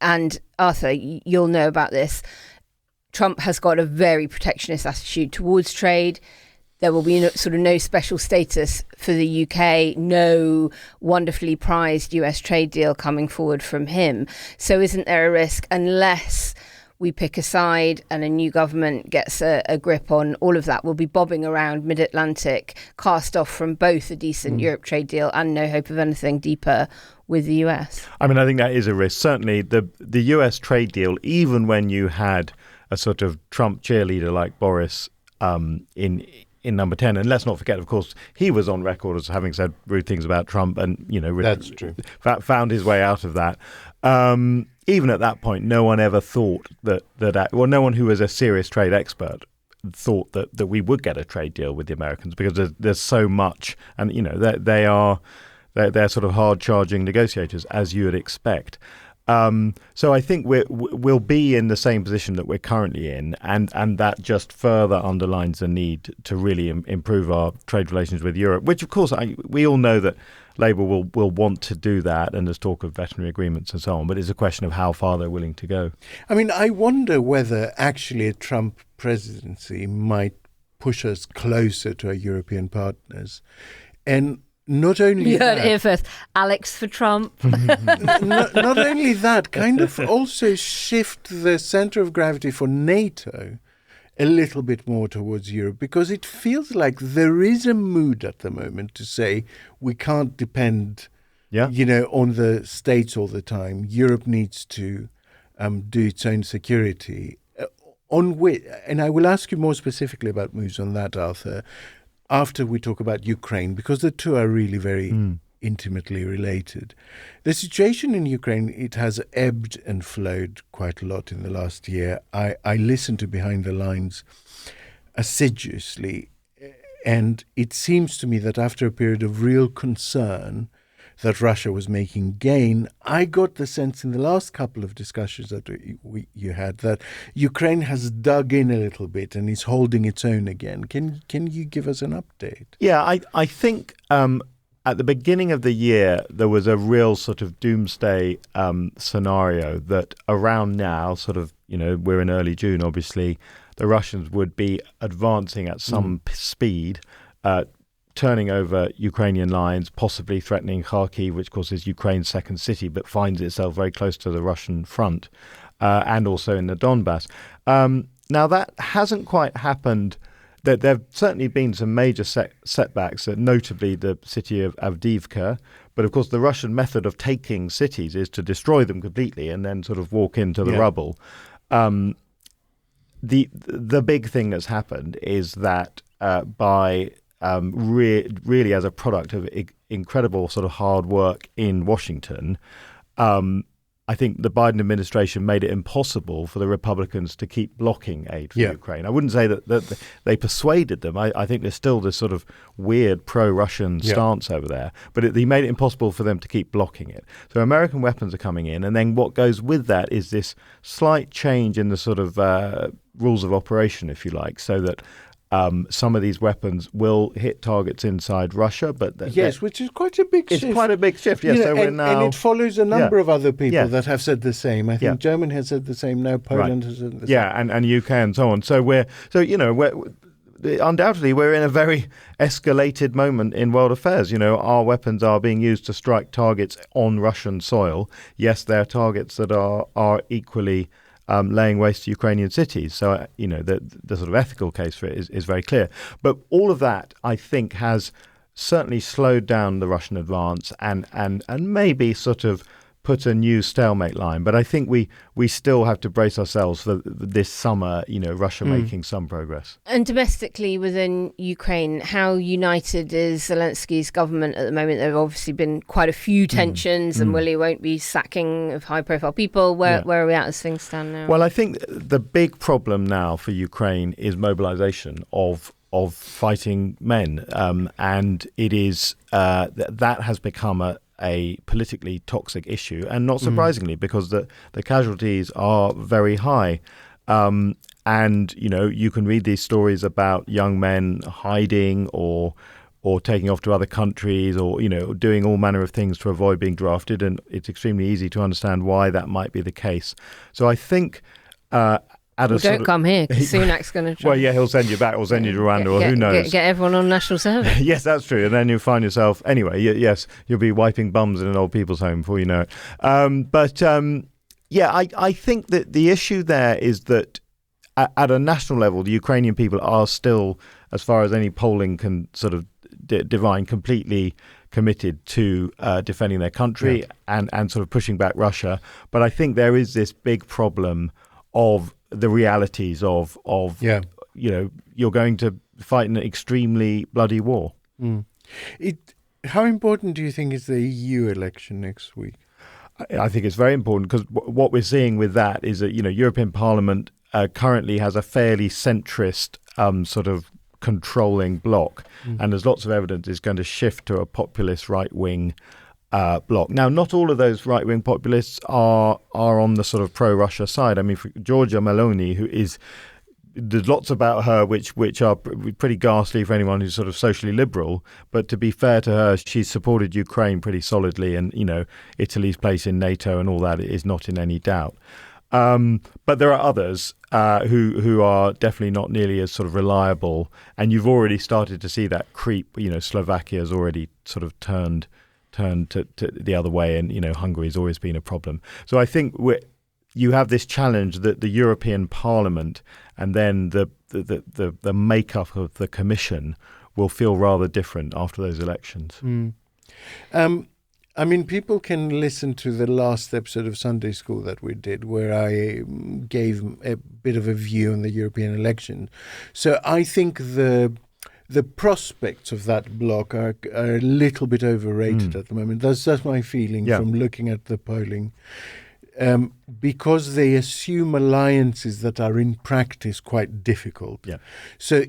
And Arthur, you'll know about this. Trump has got a very protectionist attitude towards trade. There will be no special status for the UK, no wonderfully prized US trade deal coming forward from him. So isn't there a risk, unless we pick a side and a new government gets a grip on all of that, we'll be bobbing around mid-Atlantic, cast off from both a decent Europe trade deal and no hope of anything deeper with the US? I mean, I think that is a risk. Certainly the US trade deal, even when you had a sort of Trump cheerleader like Boris in number 10, and let's not forget, of course, he was on record as having said rude things about Trump, and that's true. Found his way out of that. Even at that point, no one ever thought that no one who was a serious trade expert thought that we would get a trade deal with the Americans, because there's so much, and they're sort of hard charging negotiators, as you would expect. So I think we'll be in the same position that we're currently in, and that just further underlines the need to really improve our trade relations with Europe, which, of course, we all know that Labour will want to do that, and there's talk of veterinary agreements and so on, but it's a question of how far they're willing to go. I mean, I wonder whether actually a Trump presidency might push us closer to our European partners. And not only you heard that, it here first. Alex for Trump. not only that, kind of also shift the centre of gravity for NATO a little bit more towards Europe, because it feels like there is a mood at the moment to say we can't depend, on the States all the time. Europe needs to do its own security. And I will ask you more specifically about moves on that, Arthur, after we talk about Ukraine, because the two are really very intimately related. The situation in Ukraine, it has ebbed and flowed quite a lot in the last year. I listened to Behind the Lines assiduously, and it seems to me that after a period of real concern that Russia was making gain, I got the sense in the last couple of discussions that you had that Ukraine has dug in a little bit and is holding its own again. Can you give us an update? Yeah, I think at the beginning of the year, there was a real sort of doomsday scenario that around now, we're in early June, obviously, the Russians would be advancing at some speed, turning over Ukrainian lines, possibly threatening Kharkiv, which of course is Ukraine's second city, but finds itself very close to the Russian front, and also in the Donbass. Now, that hasn't quite happened. There have certainly been some major setbacks, notably the city of Avdiivka. But of course, the Russian method of taking cities is to destroy them completely and then sort of walk into the rubble. The big thing that's happened is that by really as a product of incredible sort of hard work in Washington, I think the Biden administration made it impossible for the Republicans to keep blocking aid for Ukraine. I wouldn't say that they persuaded them. I think there's still this sort of weird pro-Russian stance over there, but he made it impossible for them to keep blocking it. So American weapons are coming in, and then what goes with that is this slight change in the sort of rules of operation, if you like, so that some of these weapons will hit targets inside Russia, but which is quite a big shift. It's quite a big shift, yes. So and it follows a number of other people that have said the same. I think Germany has said the same. Now Poland has said the same. Yeah, and UK and so on. So we're undoubtedly we're in a very escalated moment in world affairs. Our weapons are being used to strike targets on Russian soil. Yes, they're targets that are equally laying waste to Ukrainian cities. So, the sort of ethical case for it is very clear. But all of that, I think, has certainly slowed down the Russian advance and maybe sort of put a new stalemate line. But I think we still have to brace ourselves for this summer, Russia making some progress. And domestically within Ukraine, how united is Zelensky's government at the moment? There have obviously been quite a few tensions and Willie won't be sacking of high-profile people. Where are we at as things stand now? Well, I think the big problem now for Ukraine is mobilization of fighting men. And it is that has become a politically toxic issue, and not surprisingly, because the casualties are very high. And, you can read these stories about young men hiding or taking off to other countries or, doing all manner of things to avoid being drafted. And it's extremely easy to understand why that might be the case. So I think don't come here because Sunak's going to try. Well, he'll send you back or send you to Rwanda or who knows. Get everyone on national service. Yes, that's true. And then you'll find yourself, anyway, yes, you'll be wiping bums in an old people's home before you know it. I think that the issue there is that at a national level, the Ukrainian people are still, as far as any polling can sort of divine, completely committed to defending their country and sort of pushing back Russia. But I think there is this big problem of the realities of you're going to fight an extremely bloody war. How important do you think is the EU election next week? I think it's very important because what we're seeing with that is that European Parliament currently has a fairly centrist sort of controlling bloc, and there's lots of evidence it's going to shift to a populist right-wing bloc. Now, not all of those right-wing populists are on the sort of pro-Russia side. I mean, for Giorgia Meloni, there's lots about her which are pretty ghastly for anyone who's sort of socially liberal. But to be fair to her, she's supported Ukraine pretty solidly, and Italy's place in NATO and all that is not in any doubt. But there are others who are definitely not nearly as sort of reliable, and you've already started to see that creep. Slovakia's already sort of turned to the other way, and Hungary's always been a problem. So I think you have this challenge that the European Parliament and then the makeup of the Commission will feel rather different after those elections. I mean, people can listen to the last episode of Sunday School that we did, where I gave a bit of a view on the European election. So I think the prospects of that bloc are a little bit overrated at the moment. That's my feeling from looking at the polling. Because they assume alliances that are in practice quite difficult. Yeah. So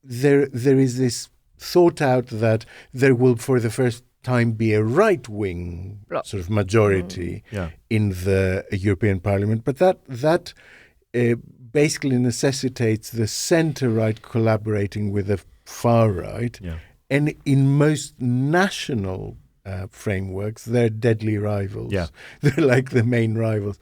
there is this thought out that there will, for the first time, be a right-wing sort of majority in the European Parliament. But that basically necessitates the centre-right collaborating with the far-right. Yeah. And in most national frameworks, they're deadly rivals. Yeah. They're like the main rivals.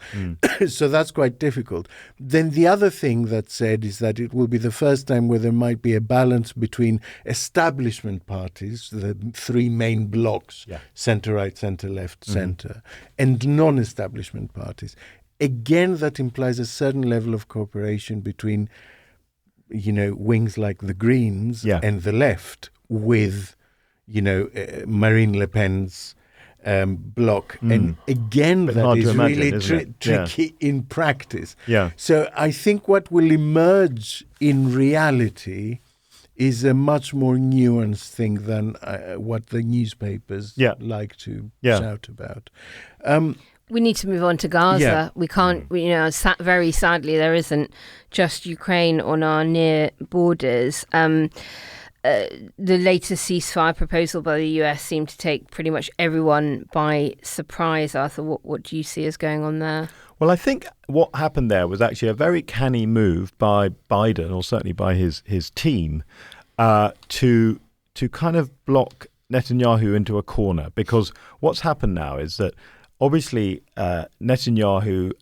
So that's quite difficult. Then the other thing that's said is that it will be the first time where there might be a balance between establishment parties, the three main blocks, centre-right, centre-left, centre, and non-establishment parties. Again, that implies a certain level of cooperation between, wings like the Greens and the left with Marine Le Pen's bloc. And again, that is really tricky in practice. Yeah. So I think what will emerge in reality is a much more nuanced thing than what the newspapers like to shout about. We need to move on to Gaza. Yeah. We can't, very sadly, there isn't just Ukraine on our near borders. The latest ceasefire proposal by the US seemed to take pretty much everyone by surprise. Arthur, what do you see as going on there? Well, I think what happened there was actually a very canny move by Biden, or certainly by his team, to kind of block Netanyahu into a corner. Because what's happened now is that obviously Netanyahu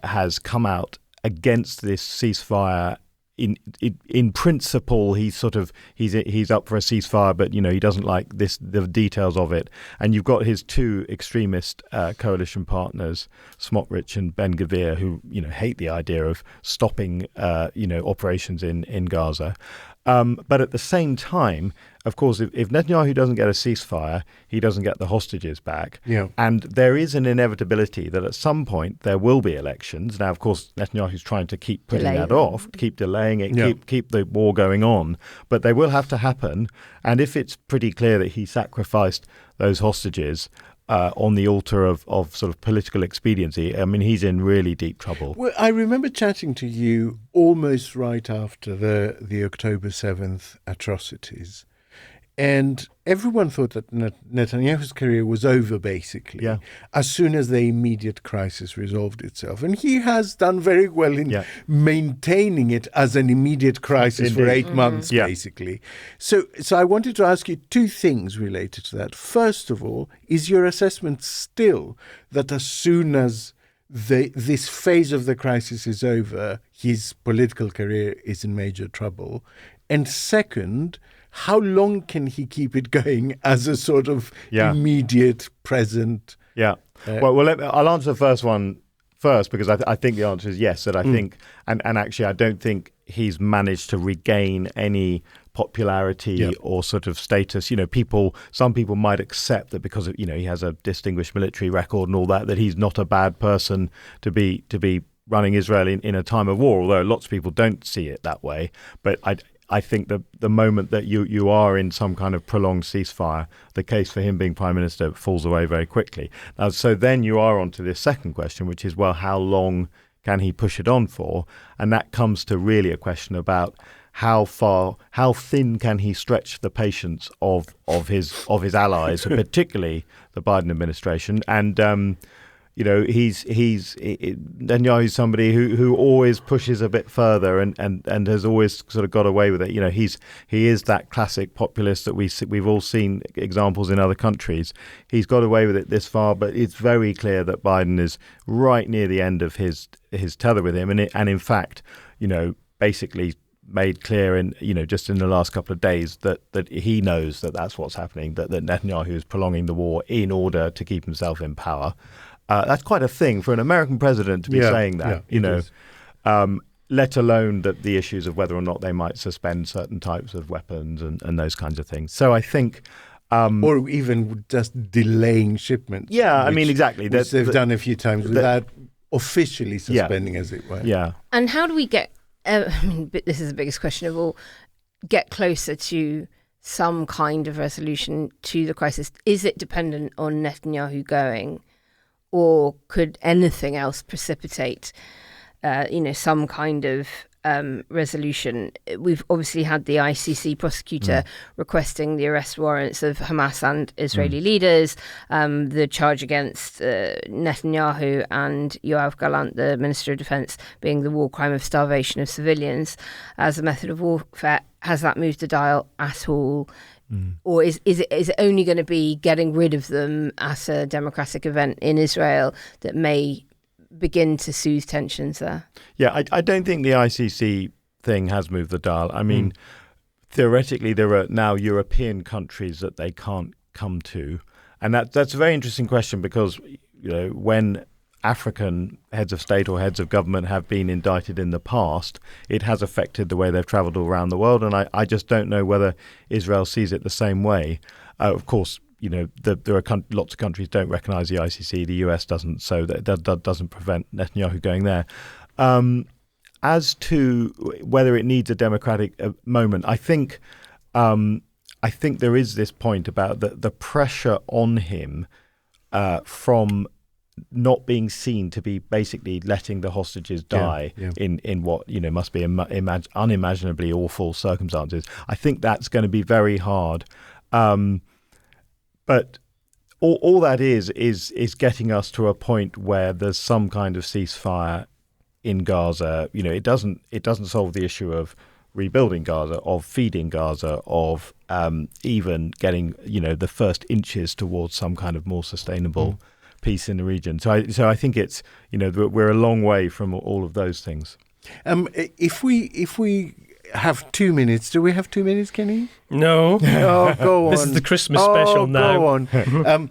has come out against this ceasefire. In principle, he's up for a ceasefire, but he doesn't like the details of it. And you've got his two extremist coalition partners, Smotrich and Ben Gvir, who hate the idea of stopping operations in Gaza. But at the same time, of course, if Netanyahu doesn't get a ceasefire, he doesn't get the hostages back. Yeah. And there is an inevitability that at some point there will be elections. Now, of course, Netanyahu's trying to keep putting that off, keep delaying it, keep the war going on. But they will have to happen. And if it's pretty clear that he sacrificed those hostages on the altar of sort of political expediency, I mean, he's in really deep trouble. Well, I remember chatting to you almost right after the October 7th atrocities. And everyone thought that Netanyahu's career was over, basically, as soon as the immediate crisis resolved itself. And he has done very well in maintaining it as an immediate crisis for 8 months, basically. So I wanted to ask you two things related to that. First of all, is your assessment still that as soon as this phase of the crisis is over, his political career is in major trouble? And second, how long can he keep it going as a sort of immediate present? I'll answer the first one first, because I think the answer is yes. That I think, and actually, I don't think he's managed to regain any popularity or sort of status. Some people might accept that because of, he has a distinguished military record and all that he's not a bad person to be running Israel in a time of war. Although lots of people don't see it that way, but I think that the moment that you are in some kind of prolonged ceasefire, the case for him being prime minister falls away very quickly. Now, so then you are on to this second question, which is, well, how long can he push it on for? And that comes to really a question about how thin can he stretch the patience of his allies, particularly the Biden administration. And Netanyahu's somebody who always pushes a bit further and has always sort of got away with it. He is that classic populist that we've all seen examples in other countries. He's got away with it this far, but it's very clear that Biden is right near the end of his tether with him, and in fact, basically made clear in just in the last couple of days that he knows that that's what's happening, that Netanyahu is prolonging the war in order to keep himself in power. That's quite a thing for an American president to be saying that, let alone that the issues of whether or not they might suspend certain types of weapons and those kinds of things. So I think... or even just delaying shipments. Yeah, exactly. Which they've done a few times without officially suspending, as it were. Yeah. And how do we get, this is the biggest question of all, get closer to some kind of resolution to the crisis? Is it dependent on Netanyahu going? Or could anything else precipitate, some kind of resolution? We've obviously had the ICC prosecutor requesting the arrest warrants of Hamas and Israeli leaders, the charge against Netanyahu and Yoav Gallant, the Minister of Defense, being the war crime of starvation of civilians as a method of warfare. Has that moved the dial at all? Or is it only going to be getting rid of them at a democratic event in Israel that may begin to soothe tensions there? Yeah, I don't think the ICC thing has moved the dial. Theoretically, there are now European countries that they can't come to. And that's a very interesting question because, when African heads of state or heads of government have been indicted in the past, it has affected the way they've travelled all around the world. And I just don't know whether Israel sees it the same way. Of course, there are lots of countries don't recognise the ICC. The US doesn't, so that doesn't prevent Netanyahu going there. As to whether it needs a democratic moment, I think there is this point about the pressure on him from not being seen to be basically letting the hostages die in what must be unimaginably awful circumstances. I think that's going to be very hard, but all that is getting us to a point where there's some kind of ceasefire in Gaza. It doesn't solve the issue of rebuilding Gaza, of feeding Gaza, of even getting the first inches towards some kind of more sustainable peace in the region. So I think it's we're a long way from all of those things. If we have 2 minutes, do we have 2 minutes, Kenny? No. Oh, go on. This is the Christmas special now. Go on.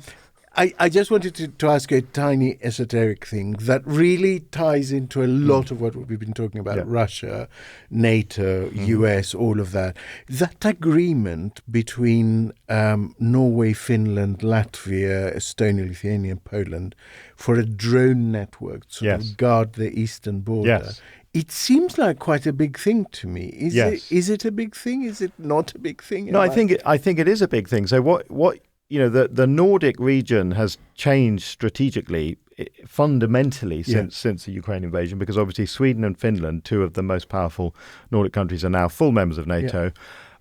I just wanted to ask you a tiny esoteric thing that really ties into a lot of what we've been talking about, Russia, NATO, US, all of that. That agreement between Norway, Finland, Latvia, Estonia, Lithuania, Poland for a drone network to sort of guard the eastern border. Yes. It seems like quite a big thing to me. Is it a big thing? Is it not a big thing? No, I think it is a big thing. So what the Nordic region has changed strategically fundamentally since the Ukraine invasion, because obviously Sweden and Finland, two of the most powerful Nordic countries, are now full members of NATO.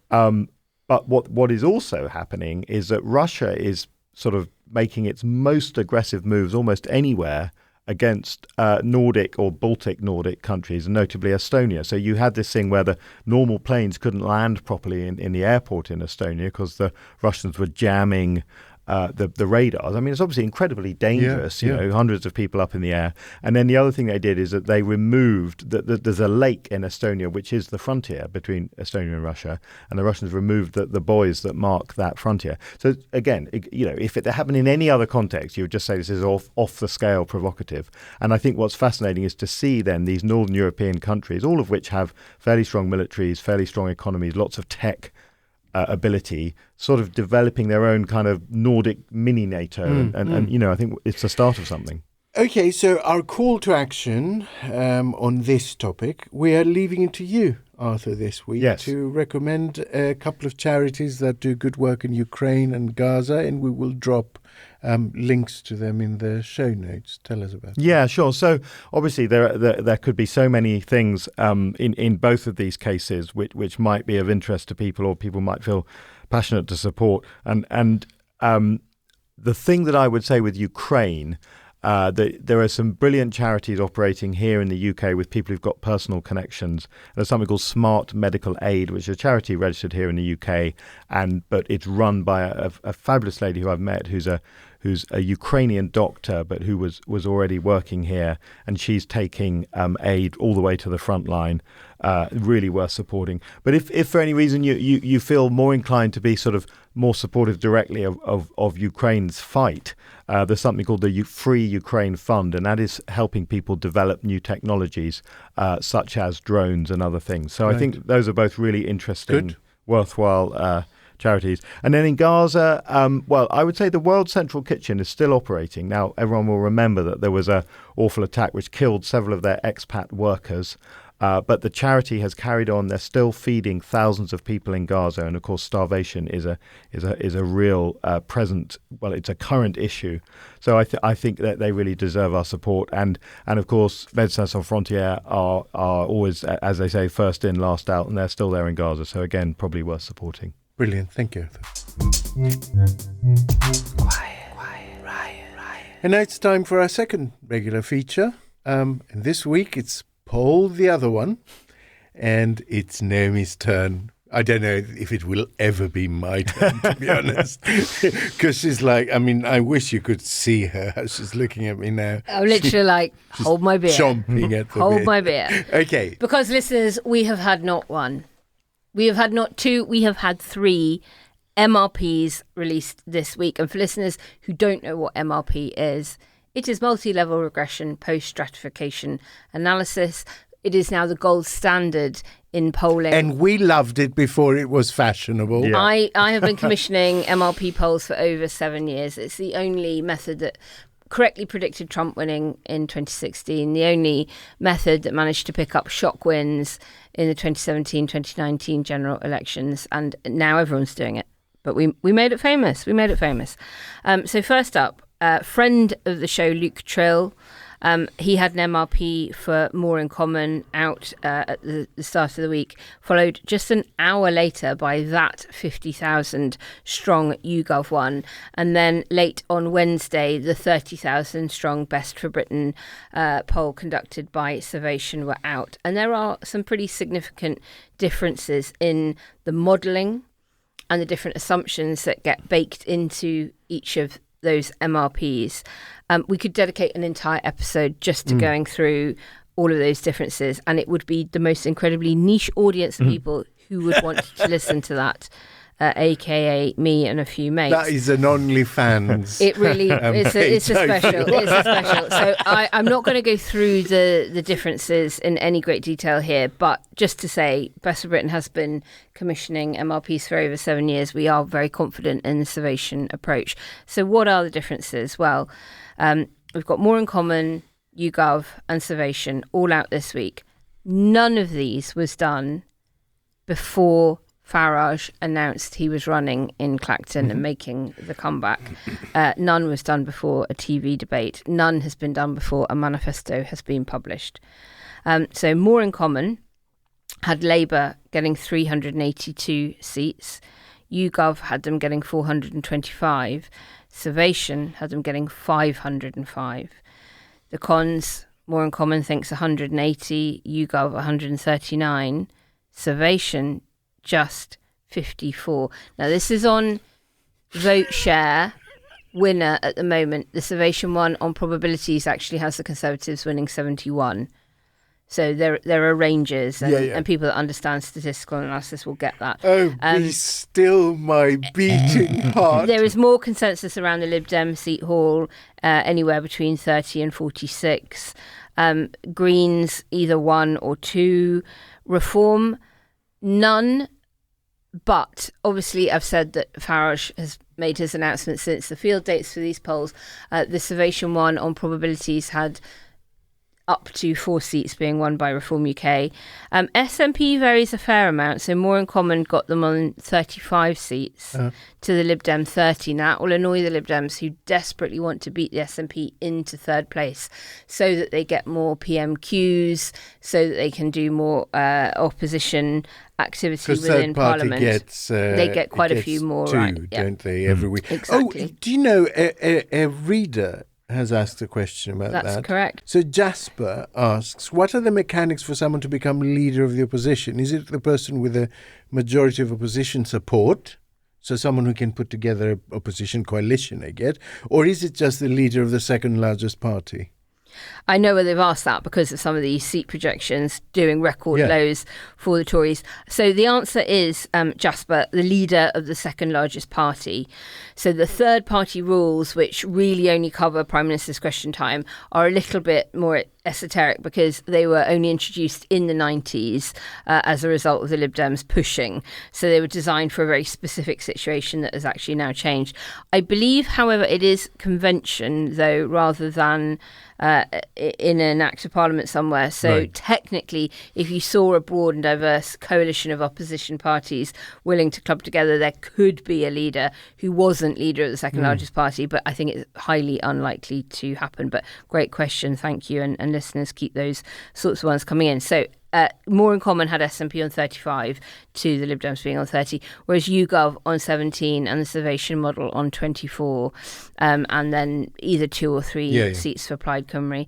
But what is also happening is that Russia is sort of making its most aggressive moves almost anywhere against Nordic or Baltic Nordic countries, and notably Estonia. So you had this thing where the normal planes couldn't land properly in the airport in Estonia because the Russians were jamming the radars. I mean, it's obviously incredibly dangerous, hundreds of people up in the air. And then the other thing they did is that they removed, there's a lake in Estonia, which is the frontier between Estonia and Russia, and the Russians removed the buoys that mark that frontier. So again, if it happened in any other context, you would just say this is off the scale provocative. And I think what's fascinating is to see then these Northern European countries, all of which have fairly strong militaries, fairly strong economies, lots of tech ability, sort of developing their own kind of Nordic mini NATO, and I think it's the start of something. Okay, so our call to action on this topic, we are leaving it to you, Arthur, this week to recommend a couple of charities that do good work in Ukraine and Gaza, and we will drop links to them in the show notes. Tell us about it. Yeah, sure. So obviously there could be so many things in both of these cases which might be of interest to people, or people might feel passionate to support. And the thing that I would say with Ukraine, there are some brilliant charities operating here in the UK with people who've got personal connections. There's something called Smart Medical Aid, which is a charity registered here in the UK, but it's run by a fabulous lady who I've met, who's a Ukrainian doctor, but who was already working here, and she's taking aid all the way to the front line. Really worth supporting. But if for any reason you feel more inclined to be sort of more supportive directly of Ukraine's fight, there's something called the Free Ukraine Fund, and that is helping people develop new technologies such as drones and other things. So I think those are both really interesting, worthwhile charities. And then in Gaza, I would say the World Central Kitchen is still operating. Now, everyone will remember that there was an awful attack which killed several of their expat workers. But the charity has carried on. They're still feeding thousands of people in Gaza, and of course, starvation is a real present. Well, it's a current issue. So I think that they really deserve our support. And of course, Médecins Sans Frontières are always, as they say, first in, last out, and they're still there in Gaza. So again, probably worth supporting. Brilliant, thank you. Quiet, Riot. And now it's time for our second regular feature. And this week it's Poll the Other One, and it's Naomi's turn. I don't know if it will ever be my turn, to be honest, because she's like, I mean, I wish you could see her how she's looking at me now. I'm literally hold my beer. Chomping at the hold beer. my beer. Okay. Because listeners, we have had not one. We have had not two, we have had 3 MRPs released this week. And for listeners who don't know what MRP is, it is multi-level regression post-stratification analysis. It is now the gold standard in polling. And we loved it before it was fashionable. Yeah. I have been commissioning MRP polls for over 7 years. It's the only method that correctly predicted Trump winning in 2016, the only method that managed to pick up shock wins in the 2017-2019 general elections, and now everyone's doing it. But we made it famous. So first up, friend of the show, Luke Trill, he had an MRP for More in Common out at the start of the week, followed just an hour later by that 50,000 strong YouGov one. And then late on Wednesday, the 30,000 strong Best for Britain poll conducted by Survation were out. And there are some pretty significant differences in the modelling and the different assumptions that get baked into each of those MRPs. We could dedicate an entire episode just to going through all of those differences, and it would be the most incredibly niche audience of people who would want to listen to that, aka me and a few mates. That is an OnlyFans. It really it's a special. It's a special. So I'm not going to go through the differences in any great detail here, but just to say, Best of Britain has been commissioning MRPs for over 7 years. We are very confident in the Survation approach. So what are the differences? Well, we've got More in Common, YouGov and Survation all out this week. None of these was done before Farage announced he was running in Clacton and making the comeback. None was done before a TV debate. None has been done before a manifesto has been published. So More in Common had Labour getting 382 seats. YouGov had them getting 425. Survation had them getting 505. The cons, More in Common thinks 180, YouGov 139. Survation just 54. Now this is on vote share winner at the moment. The Survation one on probabilities actually has the Conservatives winning 71. So there are ranges, and people that understand statistical analysis will get that. Oh, be still my beating heart. There is more consensus around the Lib Dem seat haul, anywhere between 30 and 46. Greens, either 1 or 2. Reform, none. But obviously, I've said that Farage has made his announcement since the field dates for these polls. The Survation one on probabilities had up to 4 seats being won by Reform UK. SNP varies a fair amount, so More in Common got them on 35 seats to the Lib Dem 30. Now, that will annoy the Lib Dems who desperately want to beat the SNP into third place so that they get more PMQs, so that they can do more opposition activity within Parliament. They get quite a few more, right? Don't they, every week? Exactly. Oh, do you know, a reader has asked a question about that. That's correct. So Jasper asks, what are the mechanics for someone to become leader of the opposition? Is it the person with a majority of opposition support? So someone who can put together an opposition coalition, I get. Or is it just the leader of the second largest party? I know where they've asked that because of some of these seat projections doing record lows for the Tories. So the answer is, Jasper, the leader of the second largest party. So the third party rules, which really only cover Prime Minister's Question Time, are a little bit more esoteric because they were only introduced in the 90s as a result of the Lib Dems pushing. So they were designed for a very specific situation that has actually now changed. I believe, however, it is convention, though, rather than in an Act of Parliament somewhere. So technically, if you saw a broad and diverse coalition of opposition parties willing to club together, there could be a leader who wasn't leader of the second largest party, but I think it's highly unlikely to happen. But great question, thank you, and listeners, keep those sorts of ones coming in. So More in Common had SNP on 35 to the Lib Dems being on 30, whereas YouGov on 17 and the Survation model on 24, and then either 2 or 3 seats for Plaid Cymru.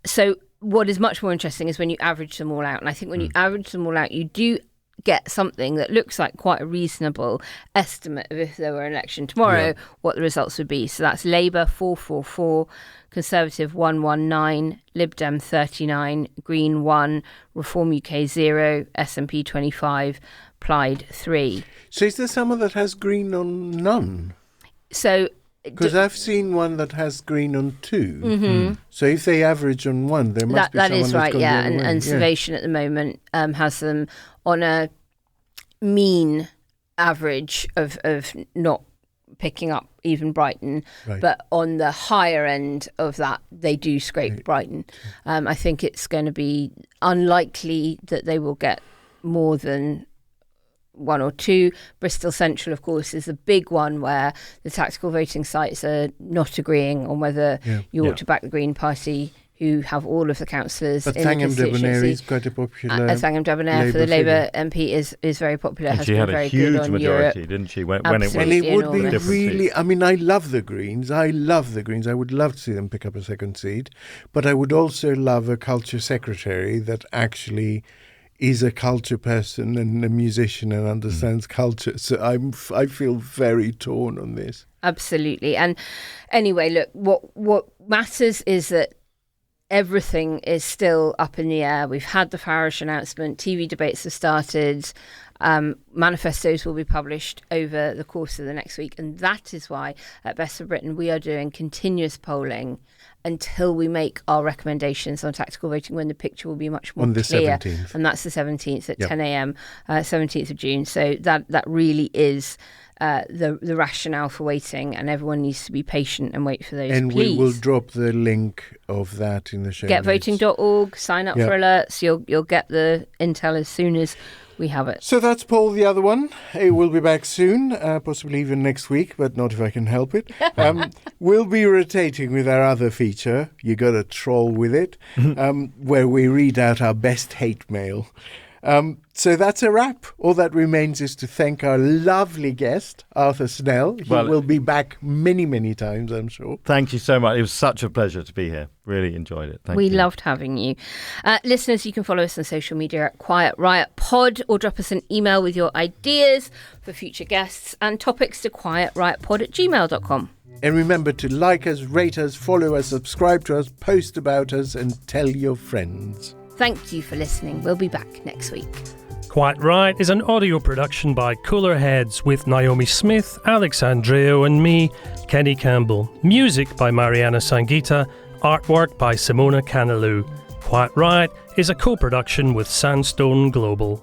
So what is much more interesting is when you average them all out. And I think when you average them all out, you do get something that looks like quite a reasonable estimate of if there were an election tomorrow, what the results would be. So that's Labour 444, Conservative 119, Lib Dem 39, Green 1, Reform UK 0, SNP 25, Plaid 3. So is there someone that has Green on none? So because I've seen one that has Green on 2. So if they average on 1, there must be someone that is right, that's gone the other way. And Survation at the moment has them on a mean average of not picking up even Brighton, but on the higher end of that, they do scrape Brighton. I think it's going to be unlikely that they will get more than one or two. Bristol Central, of course, is the big one where the tactical voting sites are not agreeing on whether you ought to back the Green Party, who have all of the councillors in the constituency. But Thangham is quite a popular Thangham Debonair for the Labour MP is very popular. And has she been had very a huge good on majority, Europe. didn't she? When Absolutely. it was and it would be enormous. really, I mean, I love the Greens. I would love to see them pick up a second seat. But I would also love a culture secretary that actually is a culture person and a musician and understands culture. So I feel very torn on this. Absolutely. And anyway, look, what matters is that everything is still up in the air. We've had the Farage announcement. TV debates have started. Manifestos will be published over the course of the next week. And that is why at Best of Britain, we are doing continuous polling until we make our recommendations on tactical voting, when the picture will be much more on the clear. 17th. And that's the 17th at 10 a.m., 17th of June. So that really is the rationale for waiting, and everyone needs to be patient and wait for those. And please. we will drop the link of that in the show notes. Getvoting.org, sign up for alerts. You'll get the intel as soon as we have it. So that's Paul, the other one. It will be back soon, possibly even next week, but not if I can help it. We'll be rotating with our other feature, You Gotta Troll With It, where we read out our best hate mail. So that's a wrap. All that remains is to thank our lovely guest, Arthur Snell. He will be back many, many times, I'm sure. Thank you so much. It was such a pleasure to be here. Really enjoyed it. Thank you. We loved having you. Listeners, you can follow us on social media at Quiet Riot Pod, or drop us an email with your ideas for future guests and topics to quietriotpod@gmail.com. And remember to like us, rate us, follow us, subscribe to us, post about us, and tell your friends. Thank you for listening. We'll be back next week. Quite Right is an audio production by Cooler Heads with Naomi Smith, Alex Andreou and me, Kenny Campbell. Music by Mariana Sangeeta, artwork by Simona Canalou. Quite Right is a co-production with Sandstone Global.